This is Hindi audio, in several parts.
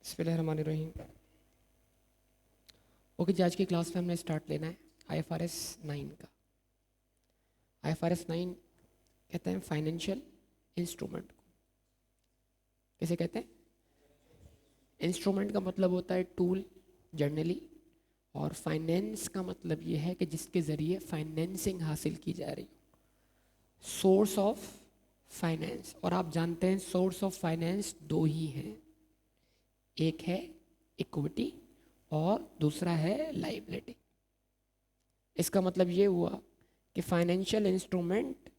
बिस्मिल्लाहिर्रहमानिर्रहीम। ओके जी, आज की क्लास में हमने स्टार्ट लेना है IFRS 9 का। IFRS 9 कहते हैं फाइनेंशियल इंस्ट्रूमेंट को। किसे कहते हैं? इंस्ट्रूमेंट का मतलब होता है टूल जनरली, और फाइनेंस का मतलब ये है कि जिसके ज़रिए फाइनेंसिंग हासिल की जा रही हो, सोर्स ऑफ फाइनेंस। और आप जानते हैं सोर्स ऑफ फाइनेंस दो ही हैं, एक है इक्विटी और दूसरा है लाइबिलिटी। इसका मतलब ये हुआ कि फाइनेंशियल इंस्ट्रूमेंट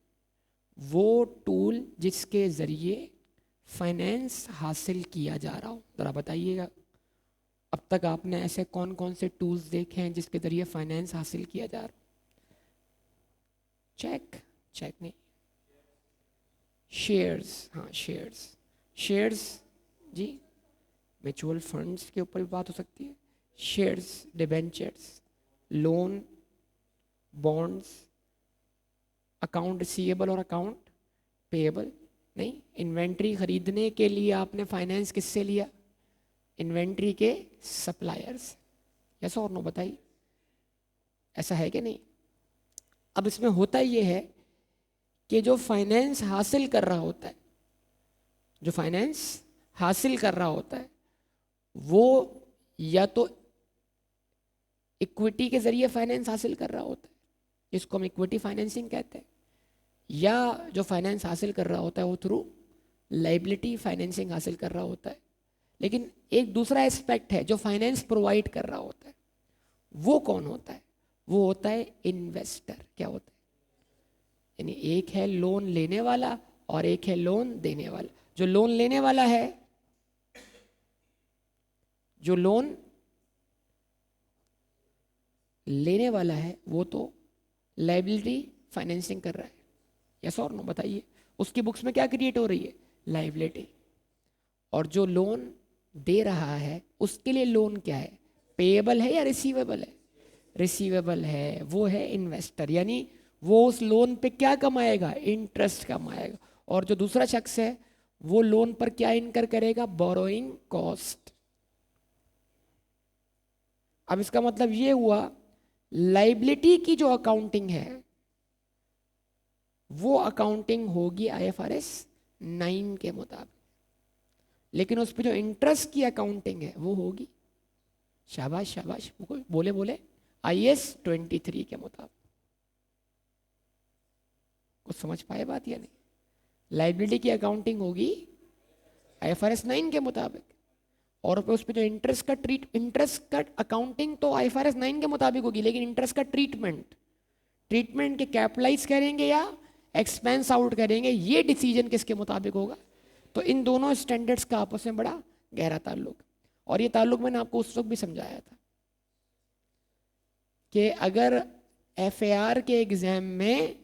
वो टूल जिसके ज़रिए फाइनेंस हासिल किया जा रहा हो। ज़रा बताइएगा, अब तक आपने ऐसे कौन कौन से टूल्स देखे हैं जिसके ज़रिए फाइनेंस हासिल किया जा रहा हो? चेक चेक नहीं, शेयर्स। हाँ, शेयर्स। शेयर्स जी, म्यूचुअल फंड्स के ऊपर भी बात हो सकती है। Shares, debentures, loan, bonds, account receivable और अकाउंट पेएबल। नहीं, इन्वेंट्री खरीदने के लिए आपने फाइनेंस किससे लिया? इन्वेंट्री के सप्लायर्स। यस और नो बताइए, ऐसा है कि नहीं? अब इसमें होता ये है कि जो फाइनेंस हासिल कर रहा होता है, जो फाइनेंस हासिल कर रहा होता है, वो या तो इक्विटी के जरिए फाइनेंस हासिल कर रहा होता है, जिसको हम इक्विटी फाइनेंसिंग कहते हैं, या जो फाइनेंस हासिल कर रहा होता है वो थ्रू लाइबिलिटी फाइनेंसिंग हासिल कर रहा होता है। लेकिन एक दूसरा एस्पेक्ट है जो फाइनेंस प्रोवाइड कर रहा होता है, वो कौन होता है? वो होता है इन्वेस्टर। क्या होता है? यानी एक है लोन लेने वाला और एक है लोन देने वाला। जो लोन लेने वाला है, जो लोन लेने वाला है, वो तो लाइबिलिटी फाइनेंसिंग कर रहा है। यस और नो बताइए, उसकी बुक्स में क्या क्रिएट हो रही है? लाइबिलिटी। और जो लोन दे रहा है उसके लिए लोन क्या है? पेएबल है या रिसीवेबल है? रिसीवेबल है। वो है इन्वेस्टर, यानी वो उस लोन पे क्या कमाएगा? इंटरेस्ट कमाएगा। और जो दूसरा शख्स है वो लोन पर क्या इनकर करेगा? Borrowing cost. अब इसका मतलब ये हुआ, लाइबिलिटी की जो अकाउंटिंग है वो अकाउंटिंग होगी IFRS 9 के मुताबिक, लेकिन उस पर जो इंटरेस्ट की अकाउंटिंग है वो होगी, शाबाश शाबाश, बोले बोले, IAS 23 के मुताबिक। कुछ समझ पाए बात या नहीं? लाइबिलिटी की अकाउंटिंग होगी IFRS 9 के मुताबिक, और उस पर जो इंटरेस्ट का अकाउंटिंग तो IFRS 9 के मुताबिक होगी, लेकिन इंटरेस्ट का ट्रीटमेंट के कैपिटलाइज करेंगे या एक्सपेंस आउट करेंगे, ये डिसीजन किसके मुताबिक होगा? तो इन दोनों स्टैंडर्ड्स का आपस में बड़ा गहरा ताल्लुक, और ये ताल्लुक मैंने आपको उस वक्त भी समझाया था कि अगर FAR के एग्जाम में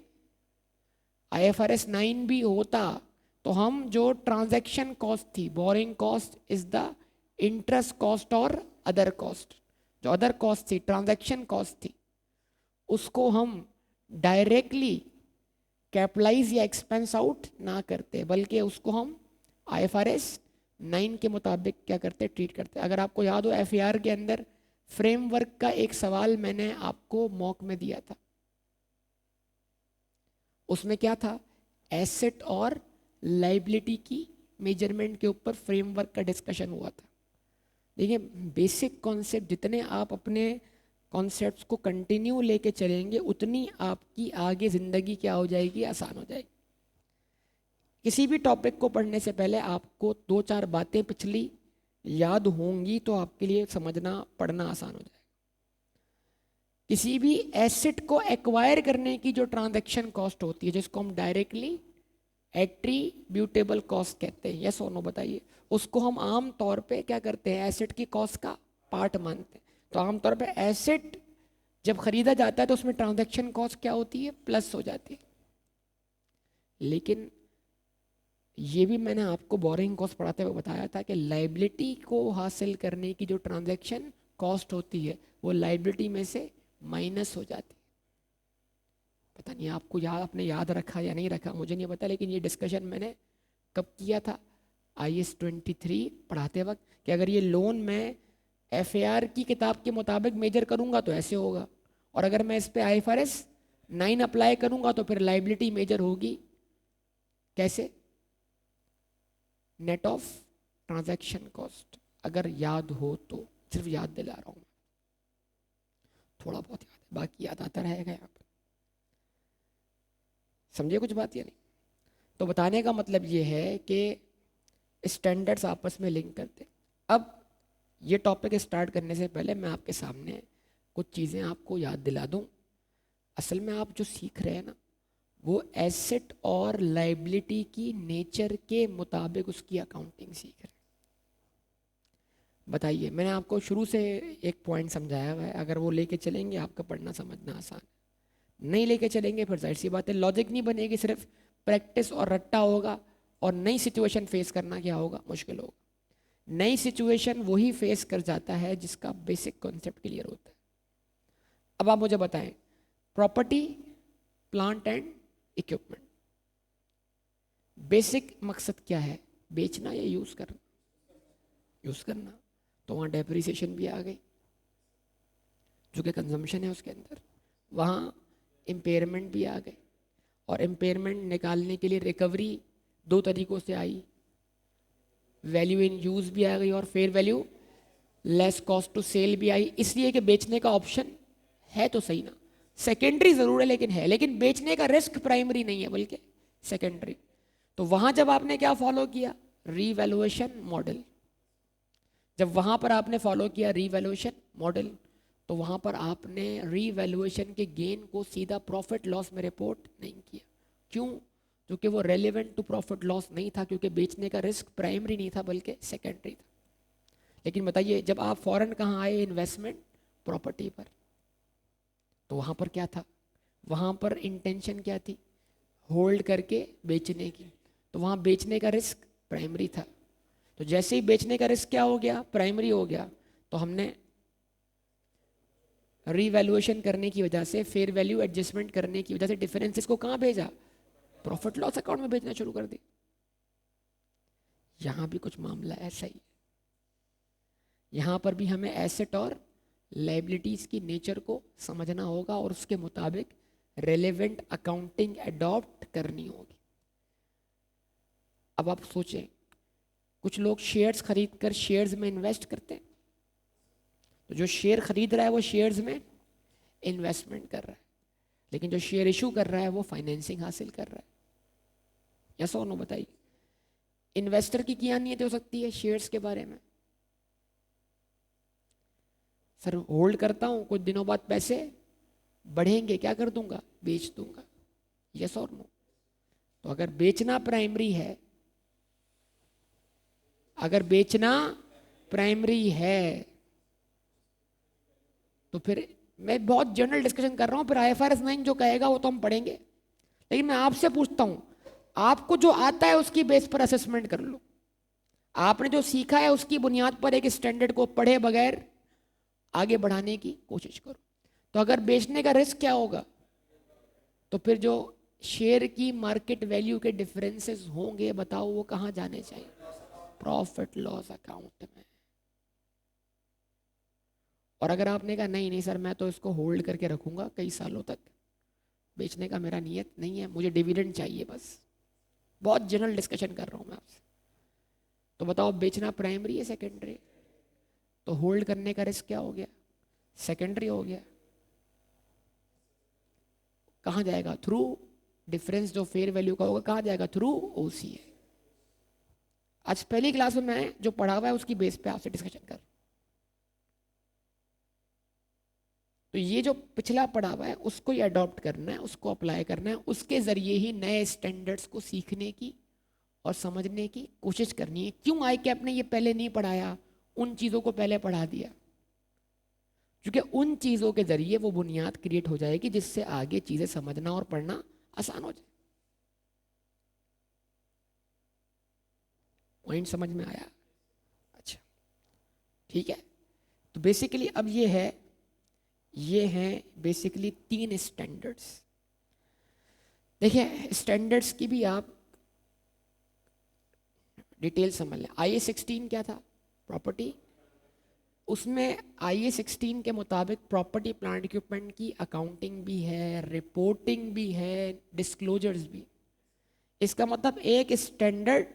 IFRS 9 भी होता तो हम जो ट्रांजैक्शन कॉस्ट थी, borrowing cost is the interest cost और अदर कॉस्ट, जो अदर कॉस्ट थी, ट्रांजैक्शन कॉस्ट थी, उसको हम डायरेक्टली कैपिटलाइज या एक्सपेंस आउट ना करते, बल्कि उसको हम IFRS 9 के मुताबिक क्या करते? ट्रीट करते। अगर आपको याद हो, FAR के अंदर फ्रेमवर्क का एक सवाल मैंने आपको मॉक में दिया था। उसमें क्या था? एसेट और लाइबिलिटी की मेजरमेंट के ऊपर फ्रेमवर्क का डिस्कशन हुआ था। देखिए, बेसिक कॉन्सेप्ट जितने आप अपने कॉन्सेप्ट्स को कंटिन्यू लेके चलेंगे, उतनी आपकी आगे ज़िंदगी क्या हो जाएगी? आसान हो जाएगी। किसी भी टॉपिक को पढ़ने से पहले आपको दो चार बातें पिछली याद होंगी तो आपके लिए समझना पढ़ना आसान हो जाएगा। किसी भी एसेट को एक्वायर करने की जो ट्रांजैक्शन कॉस्ट होती है, जिसको हम डायरेक्टली एट्रीब्यूटेबल कॉस्ट कहते हैं, यस और नो बताइए, उसको हम आम तौर पे क्या करते हैं? एसेट की कॉस्ट का पार्ट मानते हैं। तो आमतौर पे एसेट जब खरीदा जाता है तो उसमें ट्रांजैक्शन कॉस्ट क्या होती है? प्लस हो जाती है। लेकिन ये भी मैंने आपको बोरिंग कॉस्ट पढ़ाते हुए बताया था कि लाइबिलिटी को हासिल करने की जो ट्रांजैक्शन कॉस्ट होती है वो लाइबिलिटी में से माइनस हो जाती है। पता नहीं आपको आपने याद रखा या नहीं रखा, मुझे नहीं पता, लेकिन ये डिस्कशन मैंने कब किया था? IS 23 पढ़ाते वक्त कि अगर ये लोन मैं FAR की किताब के मुताबिक मेजर करूंगा तो ऐसे होगा, और अगर मैं इस पे IFRS 9 अप्लाई करूंगा तो फिर लाइबिलिटी मेजर होगी कैसे, नेट ऑफ ट्रांजैक्शन कॉस्ट। अगर याद हो तो, सिर्फ याद दिला रहा हूं, थोड़ा बहुत याद है, बाकी याद आता रहेगा यहाँ पर। समझिए कुछ बात या नहीं? तो बताने का मतलब ये है कि स्टैंडर्ड्स आपस में लिंक करते। अब ये टॉपिक स्टार्ट करने से पहले मैं आपके सामने कुछ चीज़ें आपको याद दिला दूं। असल में आप जो सीख रहे हैं ना, वो एसेट और लाइबिलिटी की नेचर के मुताबिक उसकी अकाउंटिंग सीख रहे हैं। बताइए, मैंने आपको शुरू से एक पॉइंट समझाया हुआ है, अगर वो लेके चलेंगे आपका पढ़ना समझना आसान है। नहीं लेके चलेंगे फिर जाहिर सी बात है लॉजिक नहीं बनेगी, सिर्फ प्रैक्टिस और रट्टा होगा, और नई सिचुएशन फेस करना क्या होगा, मुश्किल होगा। नई सिचुएशन वही फेस कर जाता है जिसका बेसिक कॉन्सेप्ट क्लियर होता है। अब आप मुझे बताएं, property, plant and equipment, basic मकसद क्या है, बेचना या यूज करना? यूज करना। तो वहाँ डेप्रिसिएशन भी आ गई जो कि कंजम्पशन है उसके अंदर, वहाँ इम्पेयरमेंट भी आ गए, और इम्पेयरमेंट निकालने के लिए रिकवरी दो तरीकों से आई, वैल्यू इन यूज भी आ गई और fair value less cost to sell भी आई। इसलिए कि बेचने का ऑप्शन है तो सही ना, सेकेंडरी जरूर है लेकिन है, लेकिन बेचने का रिस्क प्राइमरी नहीं है बल्कि सेकेंडरी। तो वहां जब आपने क्या फॉलो किया, रीवैल्यूएशन मॉडल। जब वहां पर आपने फॉलो किया रीवैल्यूएशन मॉडल, तो वहां पर आपने रीवैल्यूएशन के गेन को सीधा प्रॉफिट लॉस में रिपोर्ट नहीं किया। क्यों? क्योंकि वो रेलेवेंट टू प्रॉफिट लॉस नहीं था, क्योंकि बेचने का रिस्क प्राइमरी नहीं था बल्कि सेकेंडरी था। लेकिन बताइए, जब आप फॉरेन कहाँ आए, इन्वेस्टमेंट प्रॉपर्टी पर, तो वहां पर क्या था, वहां पर इंटेंशन क्या थी, होल्ड करके बेचने की। तो वहां बेचने का रिस्क प्राइमरी था। तो जैसे ही बेचने का रिस्क क्या हो गया, प्राइमरी हो गया, तो हमने रीवैल्यूएशन करने की वजह से, फेयर वैल्यू एडजस्टमेंट करने की वजह से डिफरेंसेस को कहाँ भेजा, प्रॉफिट लॉस अकाउंट में भेजना शुरू कर दी। यहां भी कुछ मामला ऐसा ही, यहां पर भी हमें एसेट और लाइबिलिटीज की नेचर को समझना होगा और उसके मुताबिक रेलेवेंट अकाउंटिंग अडॉप्ट करनी होगी। अब आप सोचें, कुछ लोग शेयर्स खरीद कर शेयर्स में इन्वेस्ट करते हैं, तो जो शेयर खरीद रहा है वो शेयर्स में इन्वेस्टमेंट कर रहा है, लेकिन जो शेयर इशू कर रहा है वो फाइनेंसिंग हासिल कर रहा है। यस और नो बताइए, इन्वेस्टर की क्या नीयत हो सकती है शेयर्स के बारे में? सर होल्ड करता हूं, कुछ दिनों बाद पैसे बढ़ेंगे, क्या कर दूंगा, बेच दूंगा। यस और नो? तो अगर बेचना प्राइमरी है, अगर बेचना प्राइमरी है, तो फिर मैं बहुत जनरल डिस्कशन कर रहा हूं, फिर IFRS 9 जो कहेगा वो तो हम पढ़ेंगे। लेकिन मैं आपसे पूछता हूं, आपको जो आता है उसकी बेस पर असेसमेंट कर लो। आपने जो सीखा है उसकी बुनियाद पर एक स्टैंडर्ड को पढ़े बगैर आगे बढ़ाने की कोशिश करो। तो अगर बेचने का रिस्क क्या होगा, तो फिर जो शेयर की मार्केट वैल्यू के डिफरेंसेस होंगे, बताओ वो कहां जाने चाहिए, प्रॉफिट लॉस अकाउंट में। और अगर आपने कहा नहीं नहीं सर मैं तो इसको होल्ड करके रखूंगा कई सालों तक, बेचने का मेरा नियत नहीं है, मुझे डिविडेंड चाहिए बस, बहुत जनरल डिस्कशन कर रहा हूं मैं आपसे, तो बताओ बेचना प्राइमरी है सेकेंडरी? तो होल्ड करने का रिस्क क्या हो गया, सेकेंडरी हो गया। कहां जाएगा, थ्रू डिफरेंस जो फेयर वैल्यू का होगा, कहां जाएगा, थ्रू OCA। आज पहली क्लास में मैं जो पढ़ा हुआ है उसकी बेस पे आपसे डिस्कशन कर, तो ये जो पिछला पढ़ा हुआ है उसको ही अडॉप्ट करना है, उसको अप्लाई करना है, उसके जरिए ही नए स्टैंडर्ड्स को सीखने की और समझने की कोशिश करनी है। क्यों ICAP ने ये पहले नहीं पढ़ाया, उन चीज़ों को पहले पढ़ा दिया? क्योंकि उन चीज़ों के जरिए वो बुनियाद क्रिएट हो जाएगी जिससे आगे चीज़ें समझना और पढ़ना आसान हो जाए। पॉइंट समझ में आया? अच्छा ठीक है। तो बेसिकली अब ये हैं बेसिकली 3 स्टैंडर्ड्स। देखिए स्टैंडर्ड्स की भी आप डिटेल समझ लें। IA-16 क्या था? प्रॉपर्टी। उसमें IA-16 के मुताबिक प्रॉपर्टी प्लांट इक्विपमेंट की अकाउंटिंग भी है, रिपोर्टिंग भी है, डिस्क्लोजर्स भी। इसका मतलब एक स्टैंडर्ड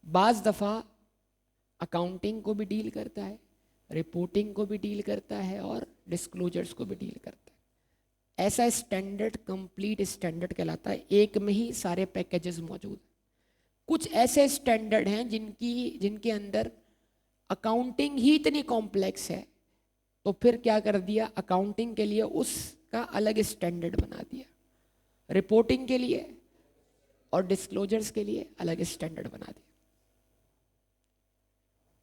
बाज दफ़ा अकाउंटिंग को भी डील करता है, रिपोर्टिंग को भी डील करता है और डिस्क्लोजर्स को भी डील करता है। ऐसा स्टैंडर्ड कंप्लीट स्टैंडर्ड कहलाता है, एक में ही सारे पैकेजेस मौजूद हैं। कुछ ऐसे स्टैंडर्ड हैं जिनके अंदर अकाउंटिंग ही इतनी कॉम्प्लेक्स है, तो फिर क्या कर दिया, अकाउंटिंग के लिए उसका अलग स्टैंडर्ड बना दिया, रिपोर्टिंग के लिए और डिस्क्लोजर्स के लिए अलग स्टैंडर्ड बना दिया।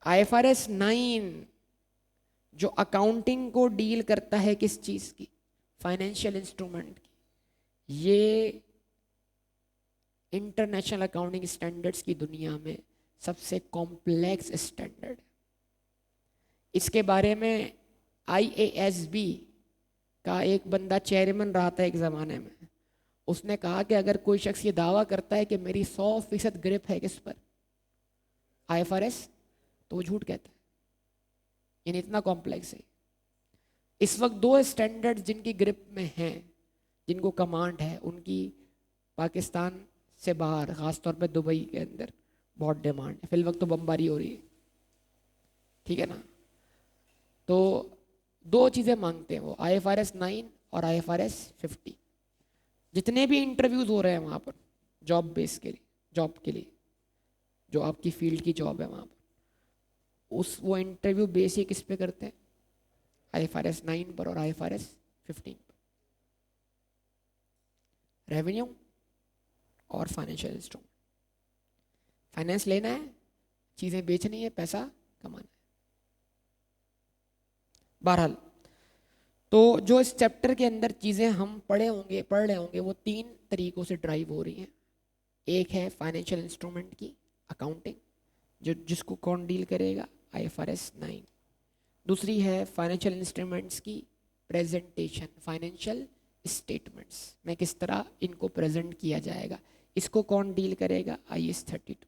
IFRS 9 जो अकाउंटिंग को डील करता है किस चीज की? फाइनेंशियल इंस्ट्रूमेंट की। ये इंटरनेशनल अकाउंटिंग स्टैंडर्ड्स की दुनिया में सबसे कॉम्प्लेक्स स्टैंडर्ड। इसके बारे में IASB का एक बंदा चेयरमैन रहा था एक ज़माने में, उसने कहा कि अगर कोई शख्स ये दावा करता है कि मेरी 100% ग्रिप है किस पर? IFRS, तो वो झूठ कहता है। यानी इतना कॉम्प्लेक्स है। इस वक्त दो स्टैंडर्ड जिनकी ग्रिप में हैं, जिनको कमांड है, उनकी पाकिस्तान से बाहर ख़ासतौर पे दुबई के अंदर बहुत डिमांड है। फिल वक्त तो बमबारी हो रही है, ठीक है ना। तो दो चीज़ें मांगते हैं वो, IFRS 9 और IFRS 50। जितने भी इंटरव्यूज़ हो रहे हैं वहाँ पर जॉब बेस के लिए, जॉब के लिए, जो आपकी फील्ड की जॉब है वहाँ पर, वो इंटरव्यू बेस ही किस पे करते हैं? IFRS 9 पर और IFRS 15 पर। रेवेन्यू और फाइनेंशियल इंस्ट्रूमेंट। फाइनेंस लेना है, चीज़ें बेचनी है, पैसा कमाना है। बहरहाल, तो जो इस चैप्टर के अंदर चीज़ें हम पढ़ रहे होंगे वो तीन तरीकों से ड्राइव हो रही हैं। एक है फाइनेंशियल इंस्ट्रूमेंट की अकाउंटिंग, जिसको कौन डील करेगा? IFRS 9। दूसरी है फाइनेंशियल इंस्ट्रूमेंट्स की प्रेजेंटेशन, फाइनेंशियल स्टेटमेंट्स में किस तरह इनको प्रेजेंट किया जाएगा, इसको कौन डील करेगा? IAS 32।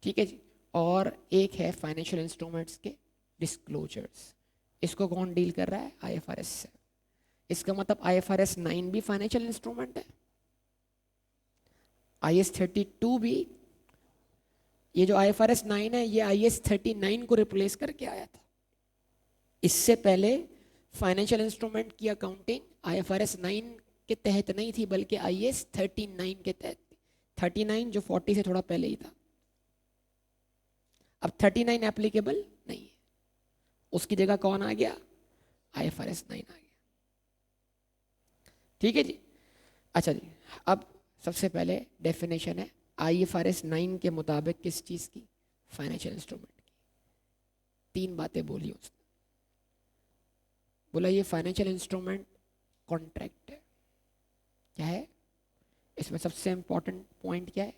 ठीक है जी। और एक है फाइनेंशियल इंस्ट्रूमेंट्स के डिस्क्लोजर्स, इसको कौन डील कर रहा है? IFRS 7। इसका मतलब IFRS 9 भी फाइनेंशियल इंस्ट्रूमेंट है, IAS 32 भी। ये जो IFRS 9 है ये IAS 39 को रिप्लेस करके आया था। इससे पहले फाइनेंशियल इंस्ट्रूमेंट की अकाउंटिंग IFRS 9 के तहत नहीं थी, बल्कि IAS 39 के तहत थी। 39 जो 40 से थोड़ा पहले ही था। अब 39 एप्लीकेबल नहीं है, उसकी जगह कौन आ गया? IFRS 9 आ गया। ठीक है जी। अच्छा जी, अब सबसे पहले डेफिनेशन है IFRS 9 के मुताबिक किस चीज़ की? फाइनेंशियल इंस्ट्रूमेंट की। तीन बातें बोली उसने। बोला ये फाइनेंशियल इंस्ट्रूमेंट कॉन्ट्रैक्ट है। क्या है इसमें सबसे इंपॉर्टेंट पॉइंट? क्या है?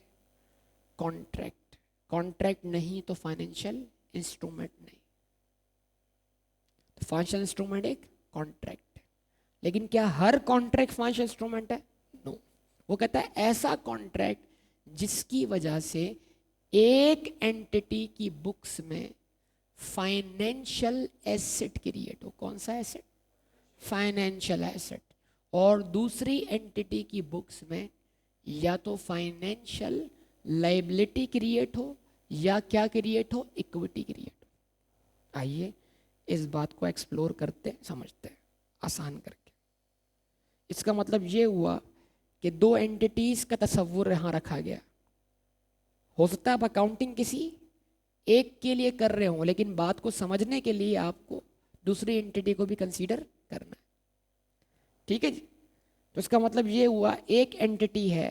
कॉन्ट्रैक्ट। कॉन्ट्रैक्ट नहीं तो फाइनेंशियल इंस्ट्रूमेंट नहीं। तो फाइनेंशियल इंस्ट्रूमेंट एक कॉन्ट्रैक्ट है, लेकिन क्या हर कॉन्ट्रैक्ट फाइनेंशियल इंस्ट्रूमेंट है? नो। वो कहता है ऐसा कॉन्ट्रैक्ट जिसकी वजह से एक एंटिटी की बुक्स में फाइनेंशियल एसेट क्रिएट हो। कौन सा एसेट? Financial asset. और दूसरी एंटिटी की बुक्स में या तो फाइनेंशियल लाइबिलिटी क्रिएट हो या क्या क्रिएट हो? इक्विटी क्रिएट हो। आइए इस बात को एक्सप्लोर करते समझते हैं आसान करके। इसका मतलब ये हुआ कि दो एंटिटीज का तस्वुर यहाँ रखा गया। हो सकता है आप अकाउंटिंग किसी एक के लिए कर रहे हो, लेकिन बात को समझने के लिए आपको दूसरी एंटिटी को भी कंसीडर करना है। ठीक है जी। तो इसका मतलब ये हुआ एक एंटिटी है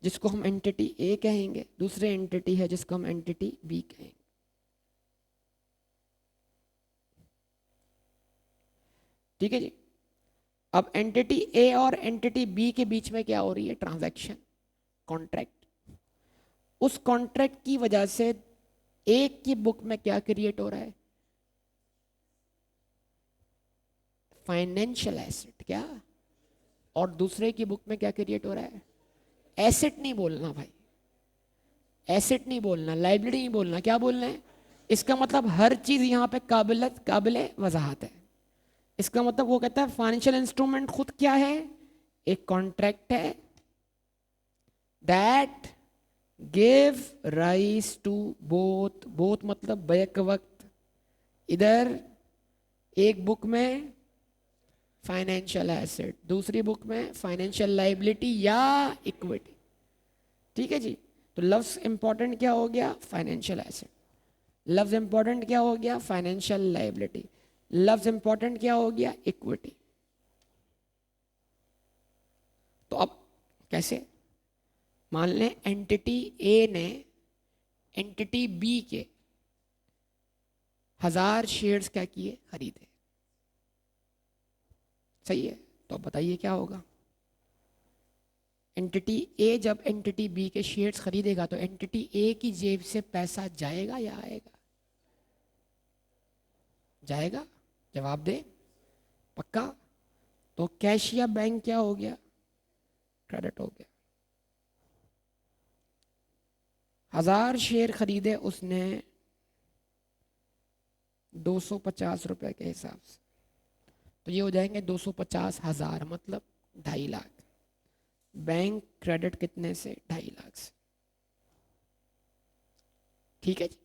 जिसको हम एंटिटी ए कहेंगे, दूसरे एंटिटी है जिसको हम एंटिटी बी कहेंगे। ठीक है जी। अब एंटिटी ए और एंटिटी बी के बीच में क्या हो रही है? Transaction, contract. उस कॉन्ट्रैक्ट की वजह से एक की बुक में क्या क्रिएट हो रहा है? Financial asset. क्या? और दूसरे की बुक में क्या क्रिएट हो रहा है? एसेट नहीं बोलना भाई, एसेट नहीं बोलना, लाइबिलिटी नहीं बोलना, क्या बोलना है? इसका मतलब हर चीज यहां पे काबिले वजाहत है। इसका मतलब वो कहता है फाइनेंशियल इंस्ट्रूमेंट खुद क्या है? एक कॉन्ट्रैक्ट है that give rise to both, both मतलब बैक वक्त, इधर एक बुक में फाइनेंशियल एसेट, दूसरी बुक में फाइनेंशियल लाइबिलिटी या इक्विटी। ठीक है जी। तो लफ्ज इंपॉर्टेंट क्या हो गया? Financial asset. लफ्ज इंपॉर्टेंट क्या हो गया? Financial liability. लफ्ज इंपॉर्टेंट क्या हो गया? इक्विटी। तो अब कैसे? मान लें एंटिटी ए ने एंटिटी बी के 1000 शेयर्स क्या किए? खरीदे। सही है। तो अब बताइए क्या होगा? एंटिटी ए जब एंटिटी बी के शेयर्स खरीदेगा तो एंटिटी ए की जेब से पैसा जाएगा या आएगा? जाएगा। जवाब दे। पक्का? तो कैश या बैंक क्या हो गया? क्रेडिट हो गया। 1000 शेयर खरीदे उसने 250 रुपए के हिसाब से, तो ये हो जाएंगे 250,000 मतलब 2.5 लाख। बैंक क्रेडिट कितने से? 2.5 लाख से। ठीक है जी।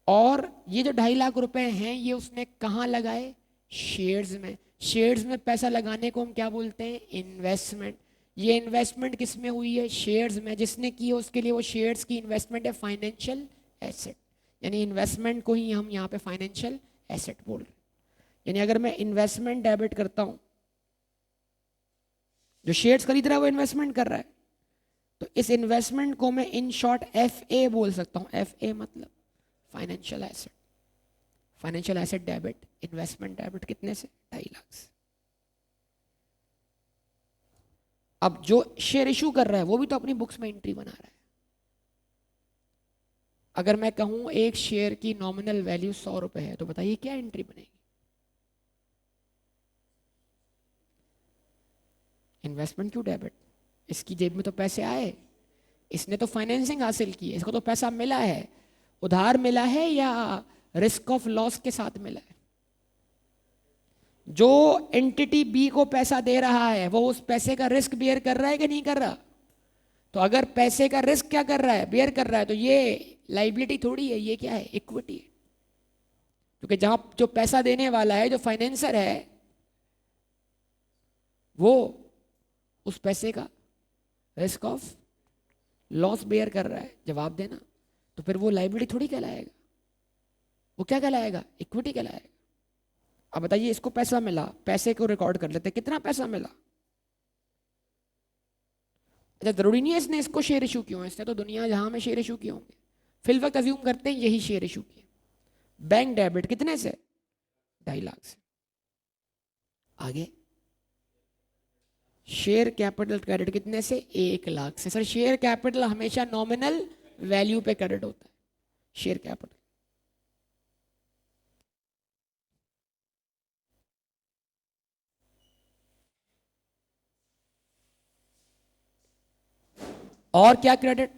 और ये जो 2.5 लाख रुपए हैं ये उसने कहाँ लगाए? शेयर्स में। शेयर्स में पैसा लगाने को हम क्या बोलते हैं? इन्वेस्टमेंट। ये इन्वेस्टमेंट किस में हुई है? शेयर्स में। जिसने की है उसके लिए वो शेयर्स की इन्वेस्टमेंट है फाइनेंशियल एसेट। यानी इन्वेस्टमेंट को ही हम यहाँ पे फाइनेंशियल एसेट बोल रहे हैं। यानी अगर मैं इन्वेस्टमेंट डेबिट करता हूं, जो शेयर्स खरीद रहा है वो इन्वेस्टमेंट कर रहा है, तो इस इन्वेस्टमेंट को मैं इन शॉर्ट एफ ए बोल सकता हूं। एफ ए मतलब financial asset. Financial asset debit, investment debit कितने से? 2.5 लाख से। अब जो शेयर इशू कर रहा है वो भी तो अपनी बुक्स में एंट्री बना रहा है। अगर मैं कहूं एक शेयर की नॉमिनल वैल्यू 100 रुपए है, तो बताइए क्या एंट्री बनेगी? इन्वेस्टमेंट क्यों डेबिट? इसकी जेब में तो पैसे आए, इसने तो फाइनेंसिंग हासिल की है, इसको तो पैसा मिला है। उधार मिला है या रिस्क ऑफ लॉस के साथ मिला है? जो एंटिटी बी को पैसा दे रहा है वो उस पैसे का रिस्क बेयर कर रहा है कि नहीं कर रहा? तो अगर पैसे का रिस्क क्या कर रहा है? बेयर कर रहा है, तो ये लाइबिलिटी थोड़ी है, ये क्या है? इक्विटी है। क्योंकि जहां जो पैसा देने वाला है, जो फाइनेंसर है, वो उस पैसे का रिस्क ऑफ लॉस बेयर कर रहा है। जवाब देना। तो फिर वो लाइबिलिटी थोड़ी कहलाएगा, वो क्या कहलाएगा? इक्विटी कहलाएगा। अब बताइए, इसको पैसा मिला, पैसे को रिकॉर्ड कर लेते, कितना पैसा मिला? अच्छा, जरूरी नहीं है इसने इसको शेयर इशू किया, इसने तो दुनिया जहां में शेयर इशू किए होंगे, फिल वक्त अज्यूम करते हैं यही शेयर इशू किए। बैंक डेबिट कितने से? 2.5 लाख से। आगे शेयर कैपिटल क्रेडिट कितने से? 1 लाख से। सर शेयर कैपिटल हमेशा नॉमिनल वैल्यू पे क्रेडिट होता है, शेयर कैपिटल। और क्या क्रेडिट?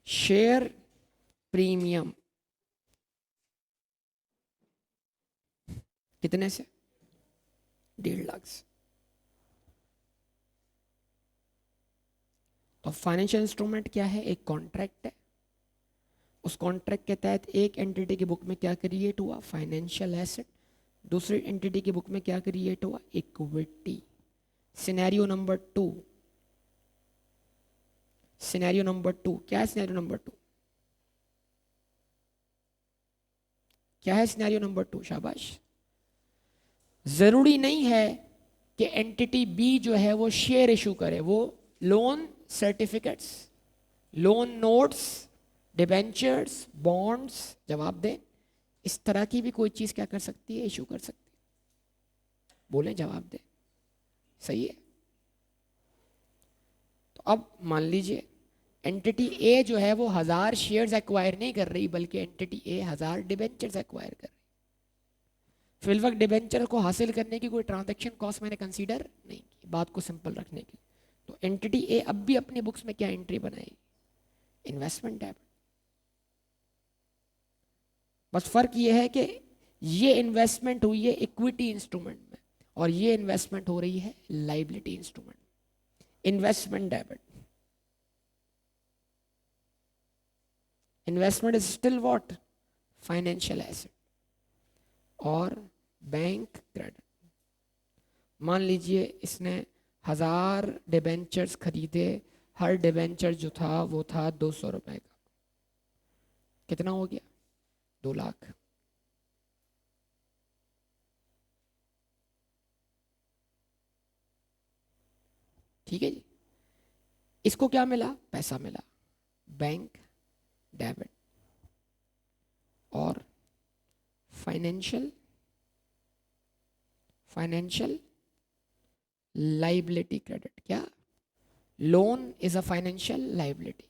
शेयर प्रीमियम कितने से? 1.5 लाख से। तो फाइनेंशियल इंस्ट्रूमेंट क्या है? एक कॉन्ट्रैक्ट है। उस कॉन्ट्रैक्ट के तहत एक एंटिटी की बुक में क्या क्रिएट हुआ? Financial asset. दूसरी एंटिटी की बुक में क्या क्रिएट हुआ? Equity. Scenario number 2, scenario number 2 क्या है? सिनेरियो नंबर 2 क्या है? सिनेरियो नंबर 2, शाबाश। जरूरी नहीं है कि एंटिटी बी जो है वो शेयर इशू करे, वो loan certificates, loan notes, debentures, bonds, जवाब दें, इस तरह की भी कोई चीज क्या कर सकती है? इशू कर सकती है। बोले जवाब दें। सही है। तो अब मान लीजिए एंटिटी ए जो है वो 1000 शेयर्स एक्वायर नहीं कर रही, बल्कि एंटिटी ए 1000 डिबेंचर्स एक्वायर कर रही। फिलवक डिबेंचर को हासिल करने की कोई ट्रांजैक्शन कॉस्ट मैंने कंसीडर नहीं की, बात को सिंपल रखने के लिए। तो एंटिटी ए अब भी अपनी बुक्स में क्या एंट्री बनाएगी? Investment debit. बस फर्क ये है कि ये इन्वेस्टमेंट हुई है इक्विटी इंस्ट्रूमेंट में और ये इन्वेस्टमेंट हो रही है liability instrument. Investment debit, investment is still what? Financial asset. और बैंक क्रेडिट, मान लीजिए इसने 1000 डिबेंचर्स खरीदे, हर डिबेंचर जो था वो था 200 रुपए का, कितना हो गया? 2 लाख। ठीक है जी, इसको क्या मिला? पैसा मिला, बैंक डेबिट। और फाइनेंशियल लाइबिलिटी क्रेडिट, क्या? Loan is a financial liability,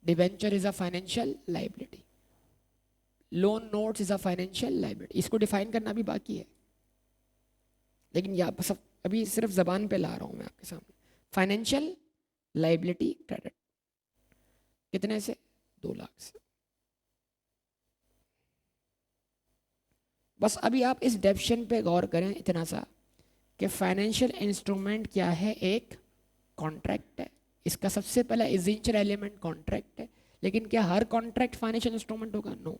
debenture is a financial liability, loan notes is a financial liability. इसको डिफाइन करना भी बाकी है, लेकिन या बस अभी सिर्फ जबान पे ला रहा हूं मैं आपके सामने। फाइनेंशियल लाइबिलिटी क्रेडिट कितने से? 2 लाख से। बस अभी आप इस डेफिनेशन पे गौर करें इतना सा कि फाइनेंशियल इंस्ट्रूमेंट क्या है? एक कॉन्ट्रैक्ट है। इसका सबसे पहला एसेंशियल एलिमेंट कॉन्ट्रैक्ट है। लेकिन क्या हर कॉन्ट्रैक्ट फाइनेंशियल इंस्ट्रूमेंट होगा? नो।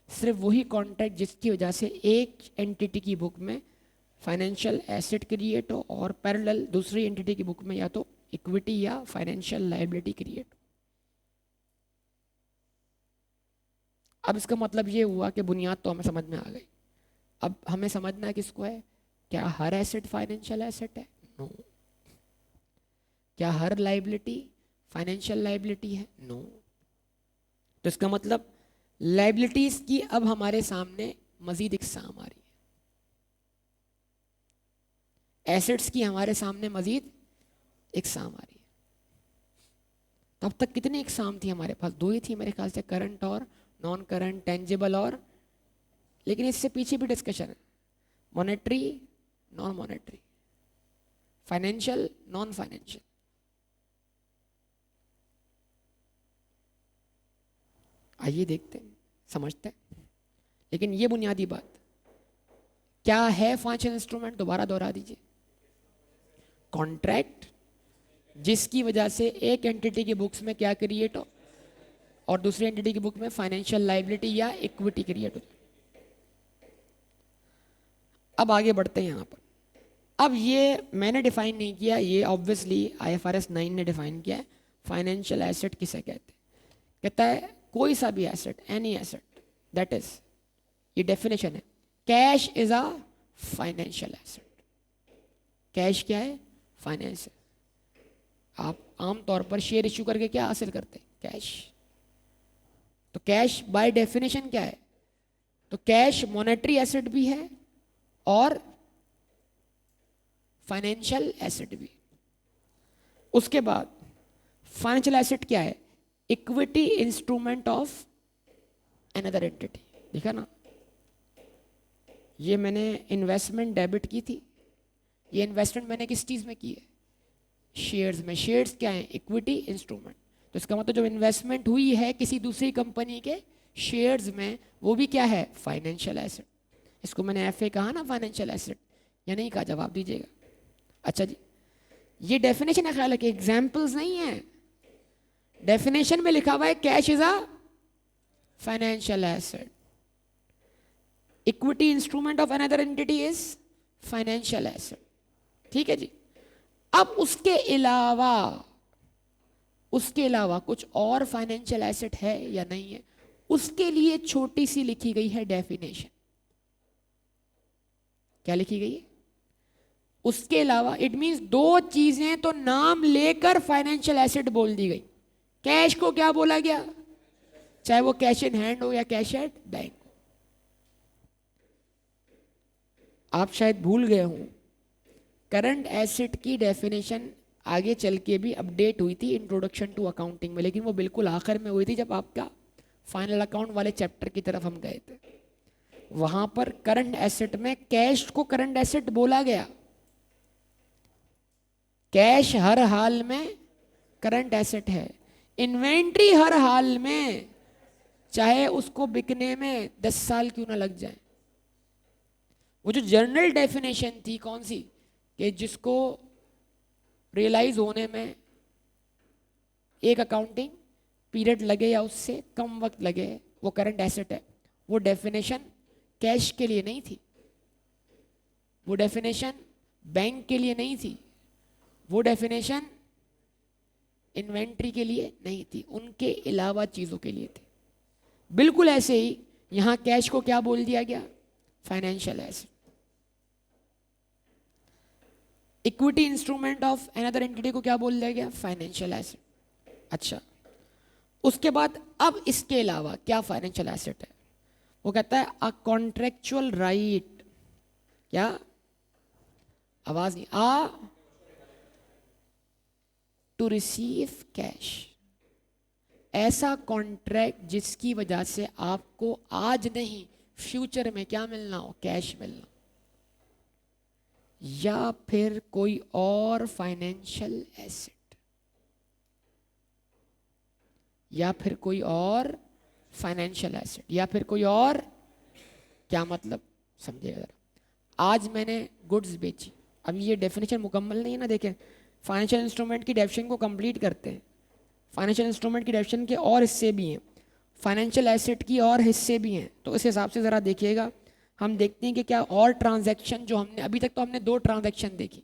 सिर्फ वही कॉन्ट्रैक्ट जिसकी वजह से एक एंटिटी की बुक में फाइनेंशियल एसेट क्रिएट हो और पैरेलल दूसरी एंटिटी की बुक में या तो इक्विटी या फाइनेंशियल लायबिलिटी क्रिएट हो। अब इसका मतलब ये हुआ कि बुनियाद तो हमें समझ में आ गई। अब हमें समझना किसको है? क्या हर एसेट फाइनेंशियल एसेट है? नो। क्या हर लायबिलिटी फाइनेंशियल लायबिलिटी है? नो। तो इसका मतलब लायबिलिटीज की अब हमारे सामने मजीद इकसाम आ रही है, एसेट्स की हमारे सामने मजीद इकसाम आ रही है। तब तक कितनी इकसाम थी हमारे पास? 2 ही थी मेरे ख्याल से, करंट और नॉन करंट, टेंजिबल और, लेकिन इससे पीछे भी डिस्कशन है, monetary non monetary, financial non financial. आइए देखते हैं, समझते हैं। लेकिन ये बुनियादी बात क्या है फाइनेंशियल इंस्ट्रूमेंट? दोबारा दोहरा दीजिए। कॉन्ट्रैक्ट जिसकी वजह से एक एंटिटी की बुक्स में क्या क्रिएट हो और दूसरी एंटिटी की बुक में फाइनेंशियल लायबिलिटी या इक्विटी क्रिएट हो। अब आगे बढ़ते हैं यहां पर। अब ये मैंने डिफाइन नहीं किया, ये ऑब्वियसली IFRS 9 ने डिफाइन किया है। फाइनेंशियल एसेट किसे कहते हैं? कहता है कोई सा भी asset, any asset that is, ये डेफिनेशन है, cash is a financial asset. Cash क्या है? फाइनेंशियल। आप आमतौर पर शेयर इश्यू करके क्या हासिल करते हैं? कैश। तो कैश बाय डेफिनेशन क्या है? तो कैश मॉनेटरी एसेट भी है और फाइनेंशियल एसेट भी। उसके बाद फाइनेंशियल एसेट क्या है? Equity instrument of another entity. देखा ना, ये मैंने इन्वेस्टमेंट डेबिट की थी। ये इन्वेस्टमेंट मैंने किस चीज में की है? शेयर्स में। शेयर्स क्या है? Equity instrument. तो इसका मतलब जो इन्वेस्टमेंट हुई है किसी दूसरी कंपनी के शेयर्स में, वो भी क्या है? Financial asset. इसको मैंने FA कहा ना फाइनेंशियल एसेट, या नहीं कहा? जवाब दीजिएगा। अच्छा जी, ये डेफिनेशन है, ख्याल है कि एग्जाम्पल्स नहीं है। डेफिनेशन में लिखा हुआ है cash is a financial asset, equity instrument of another entity is financial asset. ठीक है जी। अब उसके अलावा कुछ और फाइनेंशियल एसेट है या नहीं है, उसके लिए छोटी सी लिखी गई है डेफिनेशन। क्या लिखी गई है? उसके अलावा, इट मींस 2 चीजें तो नाम लेकर फाइनेंशियल एसेट बोल दी गई। कैश को क्या बोला गया? चाहे वो कैश इन हैंड हो या कैश एट बैंक। आप शायद भूल गए हों, करंट एसेट की डेफिनेशन आगे चल के भी अपडेट हुई थी इंट्रोडक्शन टू अकाउंटिंग में, लेकिन वो बिल्कुल आखिर में हुई थी जब आपका फाइनल अकाउंट वाले चैप्टर की तरफ हम गए थे। वहां पर करंट एसेट में कैश को करंट एसेट बोला गया। कैश हर हाल में करंट एसेट है। इन्वेंट्री हर हाल में, चाहे उसको बिकने में 10 साल क्यों ना लग जाए। वो जो जनरल डेफिनेशन थी कौन सी, कि जिसको रियलाइज होने में एक अकाउंटिंग पीरियड लगे या उससे कम वक्त लगे, वो करंट एसेट है। वो डेफिनेशन कैश के लिए नहीं थी, वो डेफिनेशन बैंक के लिए नहीं थी, वो डेफिनेशन इन्वेंट्री के लिए नहीं थी, उनके अलावा चीजों के लिए थी। बिल्कुल ऐसे ही यहां कैश को क्या बोल दिया गया, financial asset. Equity instrument of another entity को क्या बोल दिया गया, फाइनेंशियल एसेट। अच्छा, उसके बाद अब इसके अलावा क्या फाइनेंशियल एसेट है, वो कहता है अ कॉन्ट्रेक्चुअल राइट, क्या, आवाज नहीं, टू रिसीव कैश, ऐसा कॉन्ट्रैक्ट जिसकी वजह से आपको आज नहीं फ्यूचर में क्या मिलना हो, कैश मिलना, या फिर कोई और फाइनेंशियल एसेट, या फिर कोई और फाइनेंशियल एसेट, या फिर कोई और, क्या मतलब समझिएगा जरा। आज मैंने गुड्स बेची, अब ये डेफिनेशन मुकम्मल नहीं है ना, देखें फाइनेंशियल इंस्ट्रूमेंट की डेफिनेशन को कंप्लीट करते हैं। फाइनेंशियल इंस्ट्रूमेंट की डेफिनेशन के और हिस्से भी हैं, फाइनेंशियल एसेट की और हिस्से भी हैं, तो इस हिसाब से ज़रा देखिएगा। हम देखते हैं कि क्या और ट्रांजैक्शन जो हमने अभी तक, तो हमने 2 ट्रांजैक्शन देखी,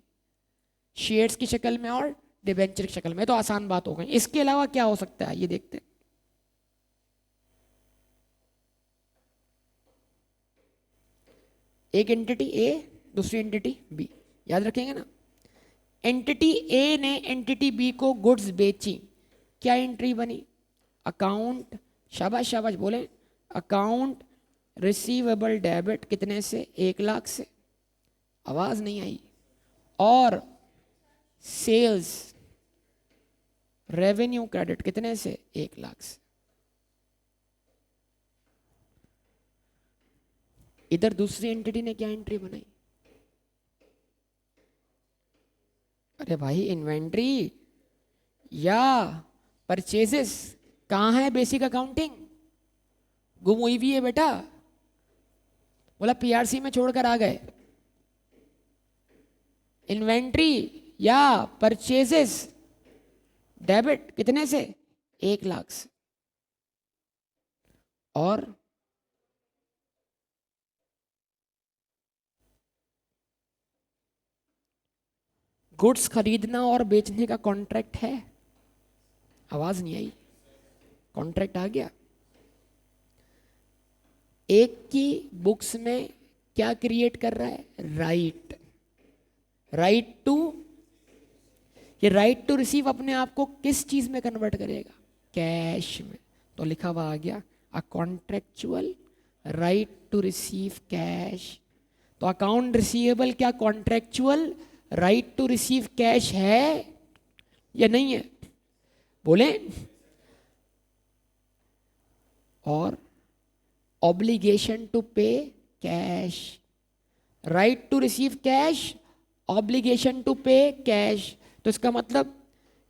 शेयर्स की शक्ल में और डिबेंचर की शक्ल में, तो आसान बात हो गई। इसके अलावा क्या हो सकता है ये देखते हैं। एक एंटिटी ए, दूसरी एंटिटी बी, याद रखेंगे ना। एंटिटी ए ने एंटिटी बी को गुड्स बेची, क्या एंट्री बनी, अकाउंट, शाबाश शाबाश बोले, अकाउंट रिसीवेबल डेबिट, कितने से, 1 लाख से, आवाज नहीं आई, और सेल्स रेवेन्यू क्रेडिट कितने से, 1 लाख से। इधर दूसरी एंटिटी ने क्या एंट्री बनाई, अरे भाई इन्वेंट्री या परचेजेस, कहां है बेसिक अकाउंटिंग, गुम हुई भी है बेटा, बोला पीआरसी में छोड़कर आ गए। इन्वेंट्री या परचेजेस डेबिट कितने से, 1 लाख से, और गुड्स खरीदना और बेचने का कॉन्ट्रैक्ट है, आवाज नहीं आई, कॉन्ट्रैक्ट आ गया। एक की बुक्स में क्या क्रिएट कर रहा है, राइट, राइट टू, ये राइट टू रिसीव अपने आप को किस चीज में कन्वर्ट करेगा, कैश में, तो लिखा हुआ आ गया a contractual right to receive cash. तो अकाउंट रिसीवेबल क्या contractual right to receive cash है या नहीं है, बोले। और obligation to pay cash, right to receive cash, obligation to pay cash. तो इसका मतलब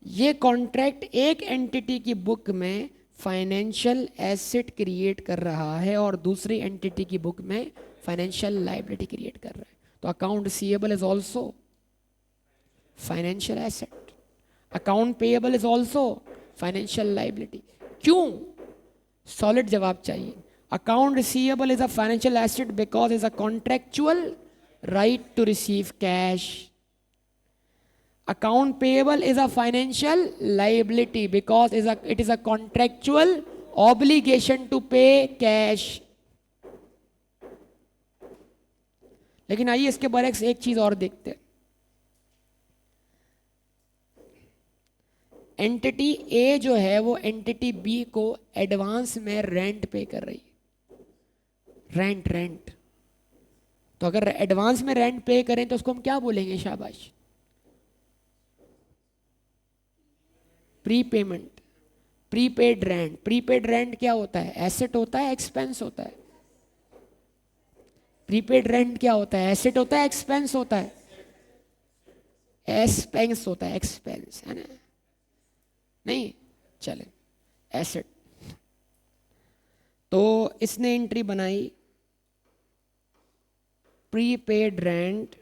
ये कॉन्ट्रैक्ट एक एंटिटी की बुक में फाइनेंशियल एसेट क्रिएट कर रहा है और दूसरी एंटिटी की बुक में फाइनेंशियल लायबिलिटी क्रिएट कर रहा है। तो account receivable is also financial asset, account payable is also financial liability. क्यों, सॉलिड जवाब चाहिए। Account receivable is a financial asset because is a contractual right to receive cash. Account payable is a financial liability because it is a contractual obligation to pay cash. लेकिन आइए इसके बारे में एक चीज और देखते हैं। एंटिटी ए जो है वो एंटिटी बी को एडवांस में रेंट पे कर रही है, रेंट। तो अगर एडवांस में रेंट पे करें तो उसको हम क्या बोलेंगे, शाबाश, prepayment, prepaid rent. Prepaid rent क्या होता है, एसेट होता है, एक्सपेंस होता है, प्रीपेड रेंट क्या होता है? एसेट होता है, एक्सपेंस होता है? एक्सपेंस होता है, एक्सपेंस है ना? नहीं, चले, एसेट। तो इसने एंट्री बनाई प्रीपेड रेंट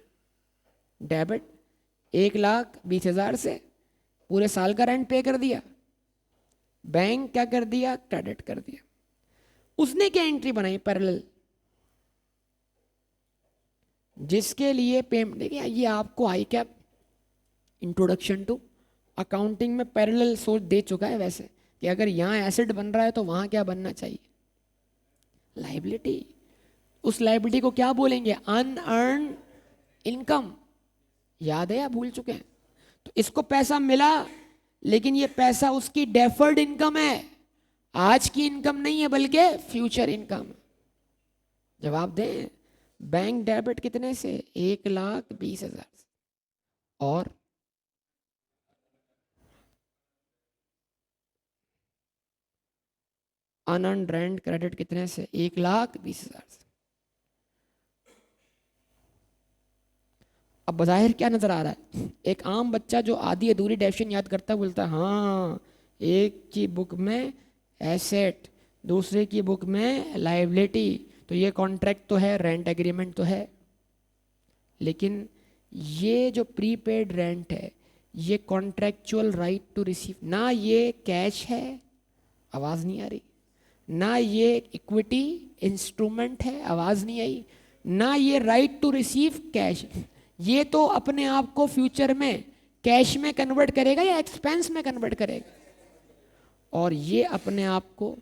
डेबिट 1,20,000 से पूरे साल का रेंट पे कर दिया। बैंक क्या कर दिया? क्रेडिट कर दिया। उसने क्या एंट्री बनाई? पैरेलल, जिसके लिए पेमेंट, देखिए ये आपको आई कैप इंट्रोडक्शन टू अकाउंटिंग में पैरेलल सोच दे चुका है वैसे, कि अगर यहाँ एसेट बन रहा है तो वहां क्या बनना चाहिए? लाइबिलिटी। उस लाइबिलिटी को क्या बोलेंगे? Unearned income. याद है या भूल चुके हैं? तो इसको पैसा मिला, लेकिन ये पैसा उसकी डेफर्ड इनकम है, आज की इनकम नहीं है बल्कि फ्यूचर इनकम। जवाब दें। बैंक डेबिट कितने से? 1,20,000। और अनअर्न रेंट क्रेडिट कितने से? 1,20,000 से। अब बज़ाहिर क्या नजर आ रहा है? एक आम बच्चा जो आधी अधूरी डेफिनेशन याद करता है बोलता है हाँ, एक की बुक में एसेट, दूसरे की बुक में लायबिलिटी, तो ये कॉन्ट्रैक्ट तो है, रेंट एग्रीमेंट तो है। लेकिन ये जो प्रीपेड रेंट है, ये कॉन्ट्रैक्चुअल राइट टू रिसीव, ना ये कैश है, आवाज़ नहीं आ रही, ना ये इक्विटी इंस्ट्रूमेंट है, आवाज़ नहीं आई, ना ये राइट टू रिसीव कैश। ये तो अपने आप को फ्यूचर में कैश में कन्वर्ट करेगा या एक्सपेंस में कन्वर्ट करेगा? और ये अपने आप को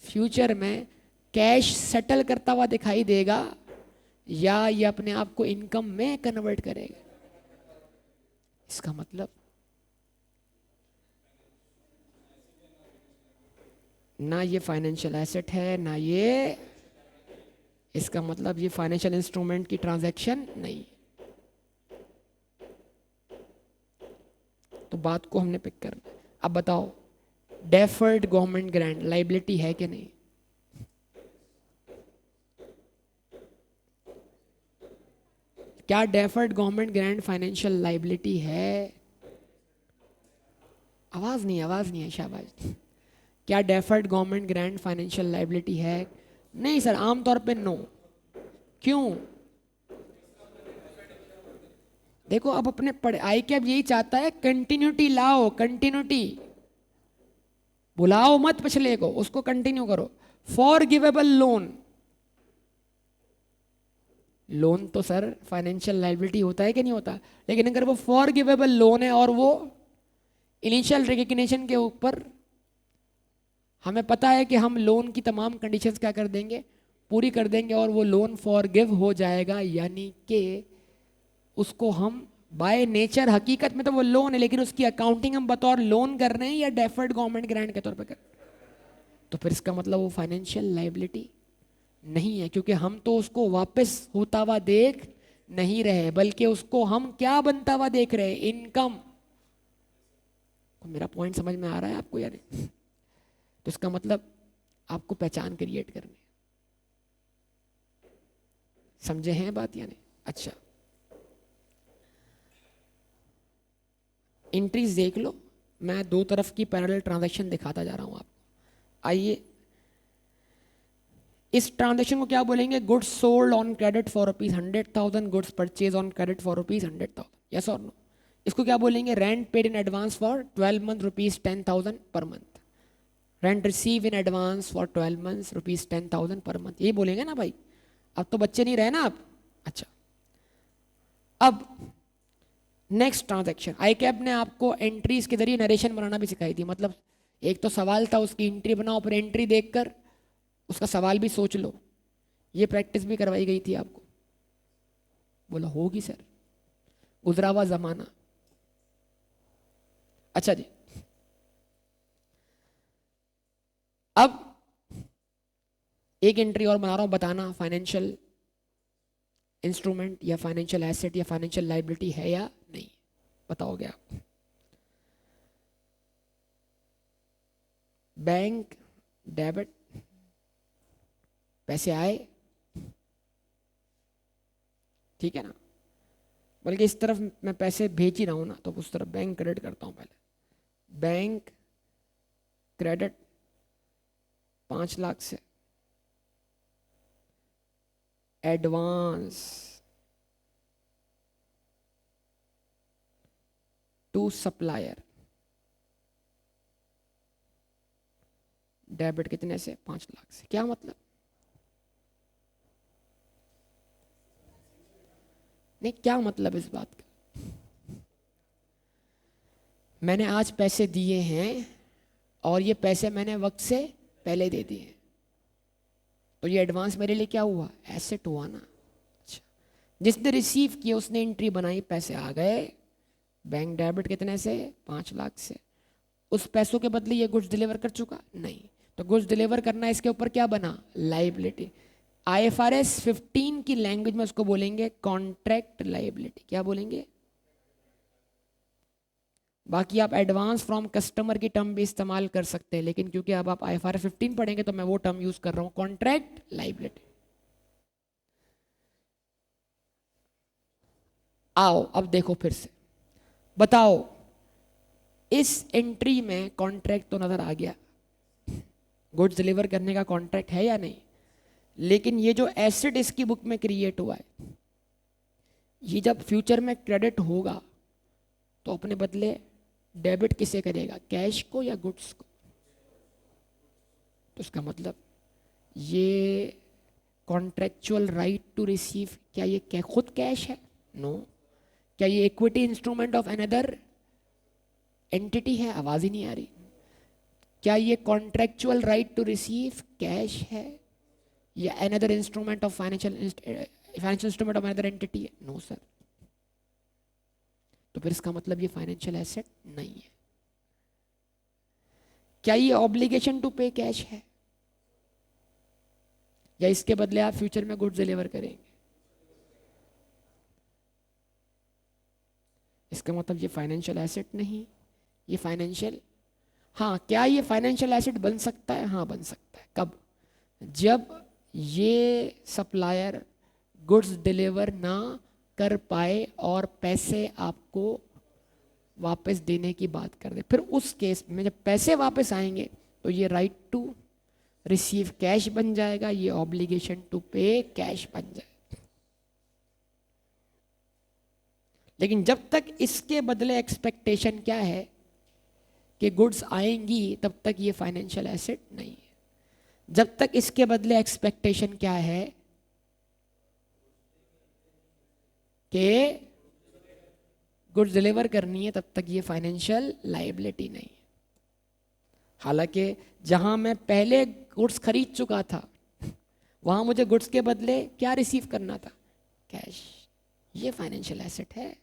फ्यूचर में कैश सेटल करता हुआ दिखाई देगा या ये अपने आप को इनकम में कन्वर्ट करेगा? इसका मतलब ना ये फाइनेंशियल एसेट है, ना ये, इसका मतलब ये फाइनेंशियल इंस्ट्रूमेंट की ट्रांजैक्शन नहीं। तो बात को हमने पिक करना। अब बताओ, डेफर्ड गवर्नमेंट ग्रांट लाइबिलिटी है कि नहीं? क्या deferred government grant financial liability है? आवाज नहीं है, शाबाश। क्या deferred government grant financial liability है? नहीं सर, आमतौर पे नो। क्यों? देखो, अब अपने पढ़े आई क्या यही चाहता है, कंटिन्यूटी लाओ, कंटिन्यूटी, बुलाओ मत पिछले को, उसको कंटिन्यू करो। फॉर गिवेबल लोन, लोन तो सर फाइनेंशियल लाइबिलिटी होता है कि नहीं होता? लेकिन अगर वो फॉर गिवेबल लोन है और वो इनिशियल रिकग्निशन के ऊपर हमें पता है कि हम लोन की तमाम कंडीशंस क्या कर देंगे, पूरी कर देंगे, और वो लोन फॉर गिव हो जाएगा, यानी कि उसको हम बाय नेचर, हकीकत में तो वो लोन है लेकिन उसकी अकाउंटिंग हम बतौर लोन कर रहे हैं या डेफर्ड गवर्नमेंट ग्रांट के तौर पर कर, तो फिर इसका मतलब वो फाइनेंशियल लाइबिलिटी नहीं है, क्योंकि हम तो उसको वापस होता हुआ देख नहीं रहे, बल्कि उसको हम क्या बनता हुआ देख रहे हैं? इनकम। मेरा पॉइंट समझ में आ रहा है आपको या नहीं? तो इसका मतलब आपको पहचान क्रिएट करनी है। समझे हैं बात या नहीं? अच्छा, एंट्रीज देख लो, मैं दो तरफ की पैरेलल ट्रांजैक्शन दिखाता जा रहा हूं आपको। आइए, इस ट्रांजैक्शन को क्या बोलेंगे? Goods sold on credit for ₹100,000, goods purchase on credit for ₹100,000, yes और नो? इसको क्या बोलेंगे? Rent paid in advance for 12 month ₹10,000 per month, rent receive in advance for 12 months ₹10,000 per month, ये बोलेंगे ना भाई? अब तो बच्चे नहीं रहे ना आप? अच्छा, अब नेक्स्ट ट्रांजैक्शन, आई कैप ने आपको एंट्रीज के जरिए नरेशन बनाना भी सिखाई थी। मतलब एक तो सवाल था, उसकी एंट्री बनाओ, फिर एंट्री देखकर उसका सवाल भी सोच लो, ये प्रैक्टिस भी करवाई गई थी आपको। बोला होगी सर, गुजरा हुआ जमाना। अच्छा जी, अब एक एंट्री और बना रहा हूं, बताना फाइनेंशियल इंस्ट्रूमेंट या फाइनेंशियल एसेट या फाइनेंशियल लाइबिलिटी है या नहीं, बताओगे आप? बैंक डेबिट, पैसे आए, ठीक है ना, बल्कि इस तरफ मैं पैसे भेज ही रहा हूँ ना, तो उस तरफ बैंक क्रेडिट करता हूँ पहले, बैंक क्रेडिट 5 लाख से, एडवांस टू सप्लायर, डेबिट कितने से, 5 लाख से। क्या मतलब, नहीं क्या मतलब इस बात का, मैंने आज पैसे दिए हैं और ये पैसे मैंने वक्त से पहले दे दिए, तो ये एडवांस मेरे लिए क्या हुआ, एसेट हुआ ना। अच्छा, जिसने रिसीव किया उसने एंट्री बनाई, पैसे आ गए, बैंक डेबिट कितने से, 5 लाख से। उस पैसों के बदले ये गुड्स डिलीवर कर चुका नहीं, तो गुड्स डिलीवर करना इसके ऊपर क्या बना, लाइबिलिटी। IFRS 15 की लैंग्वेज में उसको बोलेंगे कॉन्ट्रैक्ट लाइबिलिटी। क्या बोलेंगे, बाकी आप एडवांस फ्रॉम कस्टमर की टर्म भी इस्तेमाल कर सकते हैं, लेकिन क्योंकि अब आप IFRS 15 पढ़ेंगे तो मैं वो टर्म यूज कर रहा हूं, कॉन्ट्रैक्ट लाइबिलिटी। आओ अब देखो फिर से, बताओ इस एंट्री में कॉन्ट्रैक्ट तो नजर आ गया, गुड्स डिलीवर करने का कॉन्ट्रैक्ट है या नहीं, लेकिन ये जो एसेट इसकी बुक में क्रिएट हुआ है, ये जब फ्यूचर में क्रेडिट होगा तो अपने बदले डेबिट किसे करेगा, कैश को या गुड्स को। तो इसका मतलब ये कॉन्ट्रेक्चुअल राइट टू रिसीव, क्या ये खुद कैश है, नो। क्या ये equity instrument of another entity है, आवाज ही नहीं आ रही। क्या ये contractual right to receive cash है या another instrument of financial instrument of another entity है, नो सर। तो फिर इसका मतलब ये फाइनेंशियल एसेट नहीं है। क्या ये ऑब्लिगेशन टू पे कैश है या इसके बदले आप फ्यूचर में गुड्स डिलीवर करेंगे, इसका मतलब ये फाइनेंशियल एसेट नहीं, ये फाइनेंशियल। हाँ, क्या ये फाइनेंशियल एसेट बन सकता है, हाँ बन सकता है। कब, जब ये सप्लायर गुड्स डिलीवर ना कर पाए और पैसे आपको वापस देने की बात कर दे, फिर उस केस में जब पैसे वापस आएंगे तो ये राइट टू रिसीव कैश बन जाएगा, ये ऑब्लिगेशन टू पे कैश बन जाएगा। लेकिन जब तक इसके बदले एक्सपेक्टेशन क्या है कि गुड्स आएंगी, तब तक ये फाइनेंशियल एसेट नहीं है। जब तक इसके बदले एक्सपेक्टेशन क्या है कि गुड्स डिलीवर करनी है, तब तक ये फाइनेंशियल लायबिलिटी नहीं है। हालांकि जहां मैं पहले गुड्स खरीद चुका था वहां मुझे गुड्स के बदले क्या रिसीव करना था, कैश। ये फाइनेंशियल एसेट है,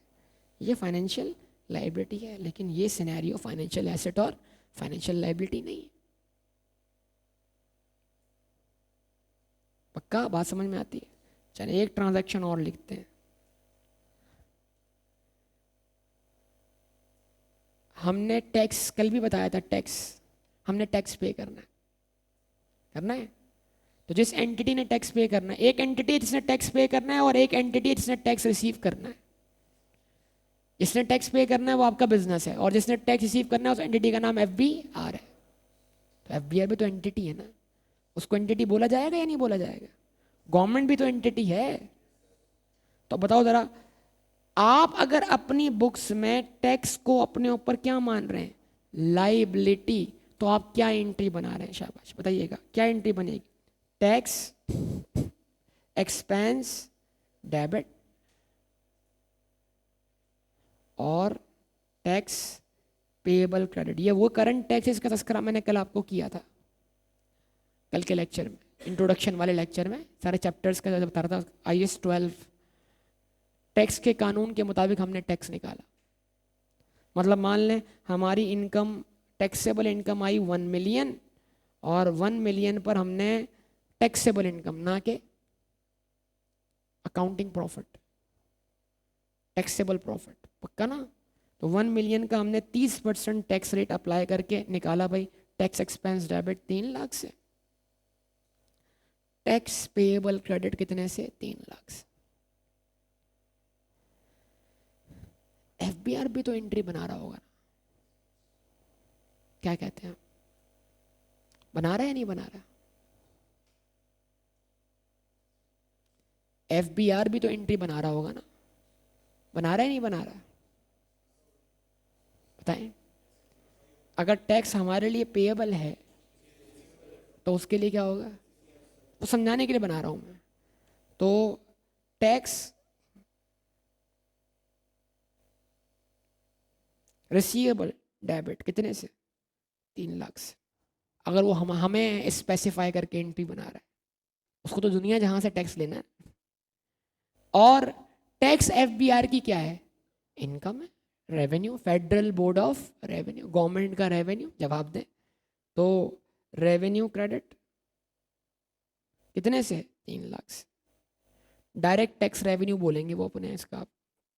ये फाइनेंशियल लायबिलिटी है, लेकिन ये सिनेरियो फाइनेंशियल एसेट और फाइनेंशियल लायबिलिटी नहीं है। पक्का बात समझ में आती है। चलिए एक ट्रांजैक्शन और लिखते हैं। हमने टैक्स, कल भी बताया था टैक्स, हमने टैक्स पे करना है। तो जिस एंटिटी ने टैक्स पे करना है, एक एंटिटी है जिसने टैक्स पे करना है और एक एंटिटी है जिसने टैक्स रिसीव करना है। जिसने टैक्स पे करना है वो आपका बिजनेस है और जिसने टैक्स रिसीव करना है उस एंटिटी का नाम FBR है। तो FBR भी तो एंटिटी है ना, उसको एंटिटी बोला जाएगा या नहीं बोला जाएगा। गवर्नमेंट भी तो एंटिटी है। तो बताओ जरा, आप अगर अपनी बुक्स में टैक्स को अपने ऊपर क्या मान रहे हैं, लाइबिलिटी, तो आप क्या एंट्री बना रहे हैं, शाबाश बताइएगा क्या एंट्री बनेगी। टैक्स एक्सपेंस डेबिट और टैक्स पेएबल क्रेडिट। ये वो करंट टैक्सेस का तस्करा मैंने कल आपको किया था, कल के लेक्चर में, इंट्रोडक्शन वाले लेक्चर में सारे चैप्टर्स का जब बता रहा था। IAS 12 टैक्स के कानून के मुताबिक हमने टैक्स निकाला। मतलब मान लें हमारी इनकम, टैक्सेबल इनकम आई 1 मिलियन और 1 मिलियन पर हमने टैक्सेबल इनकम, ना के अकाउंटिंग प्रॉफिट, टैक्सेबल प्रॉफिट, पक्का ना। तो 1 मिलियन का हमने 30% टैक्स रेट अप्लाई करके निकाला भाई टैक्स एक्सपेंस डेबिट 3 लाख से, टैक्स पेएबल क्रेडिट कितने से, 3 लाख से। एफबीआर भी तो एंट्री बना रहा होगा ना, क्या कहते हैं, बना रहा है या नहीं बना रहा? एफबीआर भी तो एंट्री बना रहा होगा ना, बना रहा है नहीं बना रहा? बताएं। अगर टैक्स हमारे लिए पेएबल है तो उसके लिए क्या होगा, तो समझाने के लिए बना रहा हूं मैं। तो टैक्स रिसीवेबल डेबिट कितने से, 3 लाख से। अगर वो हमें स्पेसिफाई करके एंट्री बना रहा है, उसको तो दुनिया जहां से टैक्स लेना है। और टैक्स एफबीआर की क्या है, इनकम है, revenue, federal board of revenue, government का रेवेन्यू जवाब दें। तो रेवेन्यू क्रेडिट कितने से, 3 लाख से। डायरेक्ट टैक्स रेवेन्यू बोलेंगे वो अपने इसका,